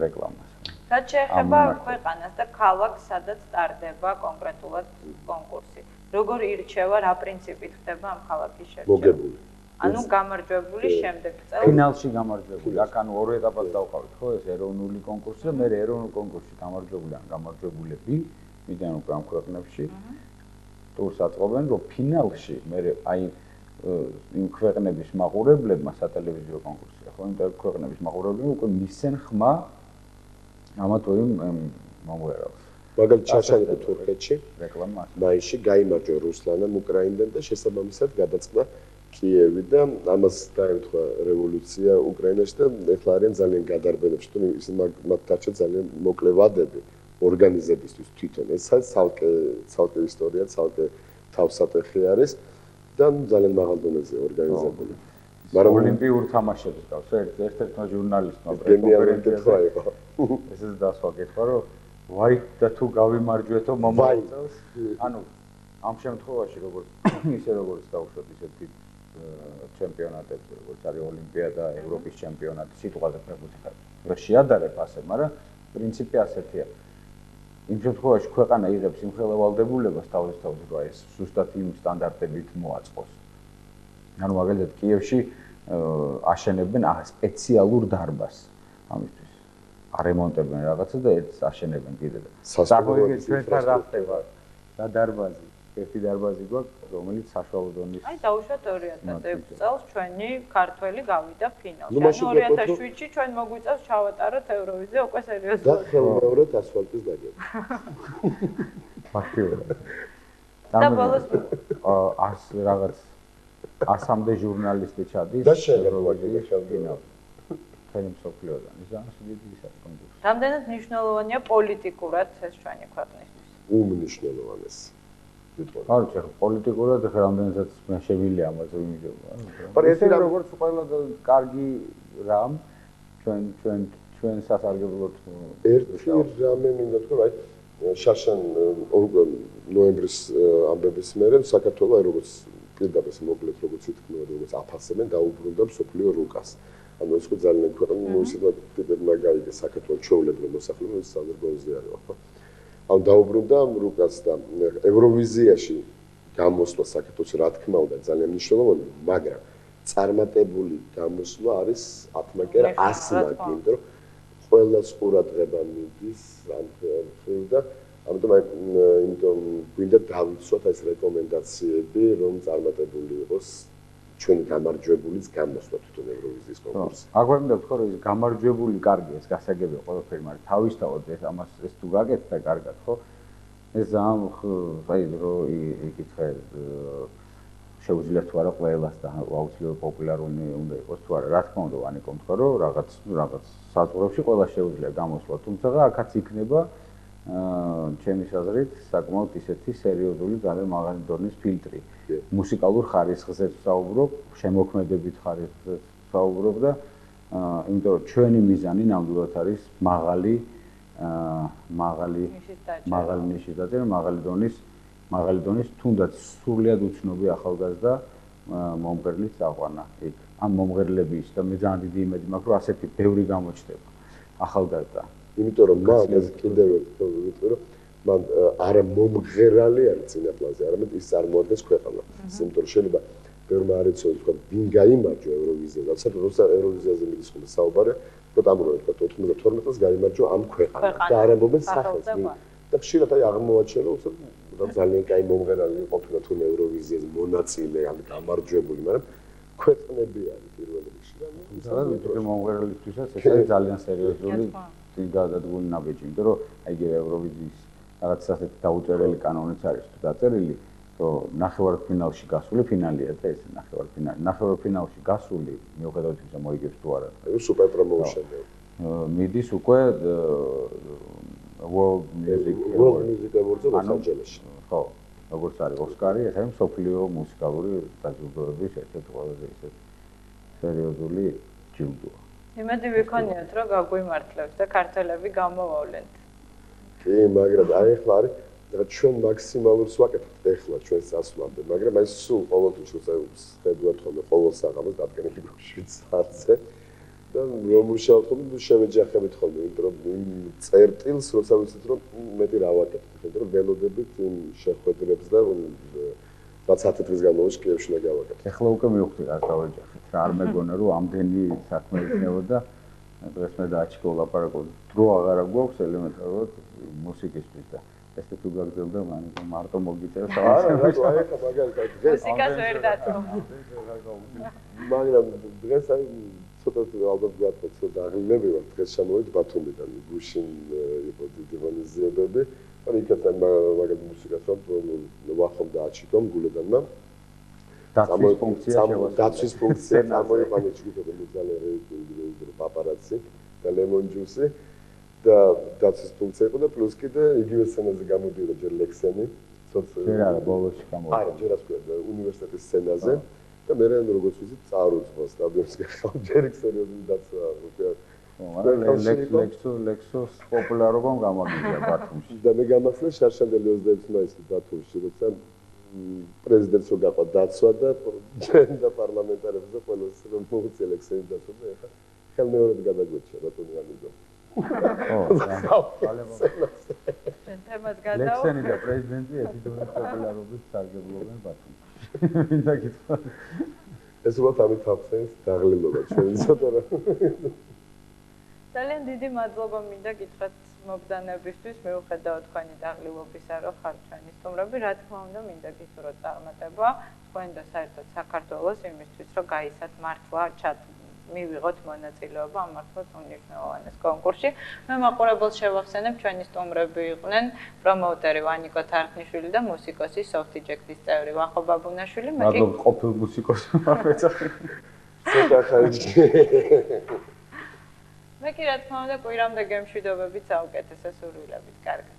რეკლამას. რაც შეეხება ქვეყანას და ქალაქს, სადაც ტარდება კონკრეტულად კონკურსი. როგორ ირჩევა, რა პრინციპით ხდება ამ ქალაქის შერჩევა? მოგებული. ანუ გამარჯვებული შემდეგ წელს ფინალში გამარჯვებული. აქ ანუ ორი ეტაპად დავყავით, ხო, ეს ეროვნული კონკურსი და მე ეროვნულ კონკურსში გამარჯვებული ან გამარჯვებულები მიდან უკვე ამ ქვეყნებში ტურს აწყობენ, რომ ფინალში მე აი იმ ქვეყნების მაყურებლებმა სატელევიზიო კონკურსია, ხო, იმ ქვეყნების მაყურებლებმა უკვე მისცენ ხმა ამა თუ იმ მომღერალს. მაგალითად ჩაშანება თურქეთში რეკლამა მაისში გაიმარჯვა რუსლანამ უკრაინიდან და შესაბამისად გადაწყდა კიევი და ამას დაემთხვა რევოლუცია უკრაინაში და ეხლა არიან ძალიან გადარბენებში, თუ ისინი მათ დარჩა ძალიან მოკლე ვადები ორგანიზებისთვის თვითონ. ეს არის ცალკე ისტორია, ცალკე თავსატეხი არის და ძალიან მაღალ დონეზე ორგანიზებული. მაგრამ ოლიმპიურ თამაშებს გავს ერთ-ერთმა ჟურნალისტმა პრესკონფერენციაზე ესეც დასვა კითხვა, რომ ვაი და თუ გავიმარჯვეთო მომავალ წელს, ანუ ამ შემთხვევაში როგორც ისე როგორც დავუშვათ ისე თვით ჩემპიონატებზე, როგორც არის ოლიმპიადა, ევროპის ჩემპიონატი, სიტყვაზე ფეხბურთი რა შეადარებ ასე, მაგრამ პრინციპი ასეთია. იმ შემთხვევაში ქვეყანა იღებს იმხელა ვალდებულებას თავის რა ეს ზუსტად იმ სტანდარტებით მოაწყოს. ანუ მაგალითად კიევში აშენებენ სპეციალურ დარბაზს ამისთვის. არემონტებენ რაღაცა და ერთს აშენებენ კიდე და საერთოდ ჩვენთან რა ხდება? და დარბაზი, ერთი დარბაზი გვაქვს, რომელიც საშუალო დონის. აი დაუშვათ 2006 წელს ჩვენი ქართველი გავიდა ფინალში. ანუ 2007-ში ჩვენ მოგვიწევს ჩავატაროთ ევროვიზია უკვე სერიოზულად. და ხელმეორედ ასფალტის დაგება. ფაქტიურად. და ბოლოს ას რაღაც 100-მდე ჟურნალისტი ჩადის და შეგვიძლია შევდინავ. თემი მსოფლიოდან. ის არის დიდი ის კონკურსი. რამდენად მნიშვნელოვანია პოლიტიკურად ეს ჩვენი ქვეყნისთვის? უმნიშვნელოვანესი. არ ვიცი, პოლიტიკურად რამდენადაც მე შევილი ამაზე ვიმიჯობა. მაგრამ როგორც ყველა კარგი რამ ჩვენ სასარგებლოდ ერთი რამე მინდა თქვა, აი შარშან ნოემბრის ამბების მერე საქართველოს როგორც პირდაპირ მოკლედ როგორც ითქმება, როგორც აფასებენ დაუბრუნდა მსოფლიო რუკას. ანუ ეს ხო ძალიან ქვეყანა მოისება ტიპებმა გაიგე საქართველოს ჩვეულებრივ მოსახლეობას საზრგოზე არის, ხო? ანუ დაუბრუნდა რუკას და ევროვიზიაში გამოსვლა საქართველოს რა თქმა უნდა ძალიან მნიშვნელოვანია, მაგრამ წარმატებული გამოსვლა არის 10-მაკერა 100-მაკი, იმიტომ რომ ყველას ყურადღება მიდის ამ ხრივ და ამიტომ გვინდა დავიცვათ ეს რეკომენდაციები, რომ წარმატებული იყოს ჩვენი გამარჯვებულის გამოსვლა თვითონ ევროვიზიის კონკურსში. აგვარ მინდა ვთქვა, რომ ეს გამარჯვებული კარგია, ეს გასაგებია ყველაფერი, მაგრამ თავისთავად ეს თუ გაკეთდა კარგად, ხო? ეს ძალიან აი რომ იკითხე შეუძლია თუ არა ყველას და აუცილებლად პოპულარული უნდა იყოს თუ არა. რა თქმა უნდა, ვანიკომ თქვა, რომ რაღაც საზღვრებში ყველა შეუძლია გამოსვლა, თუმცა აქაც იქნება ჩემის აზრით საკმაოდ ისეთი სერიოზული ძალიან მაღალი დონის ფილტრი. მუსიკალურ ხარისხზე ვსაუბრობ, შემოქმედებით ხარისხზე ვსაუბრობ და იმიტომ რომ ჩვენი მიზანი ნამდვილად არის მაღალი ნიშის დაწერა, მაღალი დონის თუნდაც სრულიად უცნობი ახალგაზრდა მომღერლის წაყვანა იქ. ამ მომღერლების და მე ძალიან დიდი იმედი მაქვს, რომ ასეთი ბევრი გამოჩნდება ახალგაზრდა. იმიტომ რომ მან ეს კიდევ ერთხელ ვიტყვი, რომ მან არა მომღერალი არის წინაპლანზე, არამედ ის წარმოადგენს ქვეყანას. იმიტომ რომ შეიძლება ბევრმა არ იცოდეს, თქვა, ვინ გაიმარჯვა ევროვიზიაზე, როცა ევროვიზიაზე მიდის ხოლმე საუბარი, თქვა, ამროი, თქვა, 92 წელს გაიმარჯვა ამ ქვეყანას და არ ამბობენ სახელს. და ხშირად აი აღმოაჩენა, რომ ძალიან კაი მომღერალი იყო თუნდაც ევროვიზიაზე მონაწილე, ან გამარჯვებული, მაგრამ ქვეყნები არის პირველ რიგში. და მომღერალისთვისაც ეს არის ძალიან სერიოზული გადადგმული ნაბიჯი, იმიტომ რომ აი ევროვიზიის რაღაც ასეთი დაუწერელი კანონიც არის თუ დაწერილი, რომ ნახევარფინალში გასული ფინალია და ეს ნახევარფინალში გასული მიუხედავად იმისა მოიგებს თუ არა. აი სუპერ პრომოუშენი. მიდის უკვე World Music Awards-ზე ლოს-ანჯელესში. ხო, როგორც არის ოსკარი, ეს არის მსოფლიო მუსიკალური დაჯილდოების ერთ-ერთი ყველაზე ისეთი სერიოზული ჯილდოა. იმედი ვიქონიოთ, რომ გაგვიმართლებს და ქართველები გამოვავლენთ. კი, მაგრამ აი ახლა არის და ჩვენ მაქსიმალურს ვაკეთებთ ახლა ჩვენ სასვლამდე, მაგრამ აი სულ ყოველთვის ხედავთ ხოლმე ყოველ საღამოს დადგენილი შვიცარზე და რომ უშავთ ხოლმე შევეჯახებით ხოლმე, იმიტომ რომ წერტილს როცა ვიცით რომ მეტი რა ვაკეთებთ, იმიტომ რომ ველოდებით იმ შეხვედრებს და რაც 10 დღის განმავლობაში კიევში უნდა გავაკეთოთ. ახლა უკვე მივხვდი რა გავეჯახეთ, რა არ მეგონა რომ ამდენი საქმე იქნებოდა დღეს მე დააჩქო ლაპარაკობ. დრო აღარა გვაქვს ელემენტარულად მუსიკისთვის და ეს თუ გაგრძელდა მარტო მოგიწევს არა აი ხა მაგალითად დღეს მუსიკას ვერ დათო. მაგრამ დღეს აი ცოტა ალბათ გვაქვს ცოტა აღილებები ვარ დღეს შემოვიდ ბათუმიდან გუშინ იყო დიდი ღონისძიებები ან იქაც მაგალითად მუსიკას ვახომ დააჩიქომ გულედანმა დაცვის ფუნქცია წარმოიყვანეთ ჯგუფები ძალიან რეიტინგი პაპარაცი და ლემონ ჯუსი და დაცვის ფუნქცია იყო და პლუს კიდე იგივე სცენაზე გამოდიოდა ჯერ ლექსენი ჯერ არა ბოლოში გამოვიდა არა ჯერ ასე უნივერსიტეტის სცენაზე და მე რა როგორც ვიცი წარუძღვა სტადიონს გახავ ჯერ სერიოზული დაცვა ლექსოს პოპულარობამ გამომიგია ბათუმში და მე გამახსნა შარშანდელი 26 მაისის ბათუმში როცა პრეზიდენტს რო გაყვა დაცვა და და პარლამენტარებს და ყველას რომ მოუწია ლექსენი დაცვა და ეხა ხელმეორედ გადაგვეჩია ბატონი ამიგო თემას გადავა ლექსენი და პრეზიდენტი ეთიდონის პოპულარობის სარგებლობენ ბათუმში მინდა გითხრა ეს უბრალოდ ამით ახსენს დაღლილობა ჩვენი ცოტა რა ძალიან დიდი მადლობა მინდა გითხრათ მობრძანებისთვის მიუხედავად თქვენი დაღლილობისა რომ ხართ ჩვენი სტუმრები რა თქმა უნდა მინდა გისურვოთ წარმატება თქვენ და საერთოდ საქართველოს იმისთვის რომ გაისათ მართლა მივიღოთ მონაწილეობა ამ მართლაც უნიშნავანეს კონკურსში. მე მაყურებელს შევახსენებ ჩვენი სტუმრები იყვნენ პრომოუტერი ვანიკო თარხნიშვილი და მუსიკოსი სოფთი ჯეკლის წევრი ვახო ბაბუნაშვილი. მადლობა ყოფილ მუსიკოსს ვეცახე. ცოტა ხარჯი. მე კი რა თქმა უნდა კვირამდე გემშვიდობებით საუკეთესო სურვილებით. კარგად.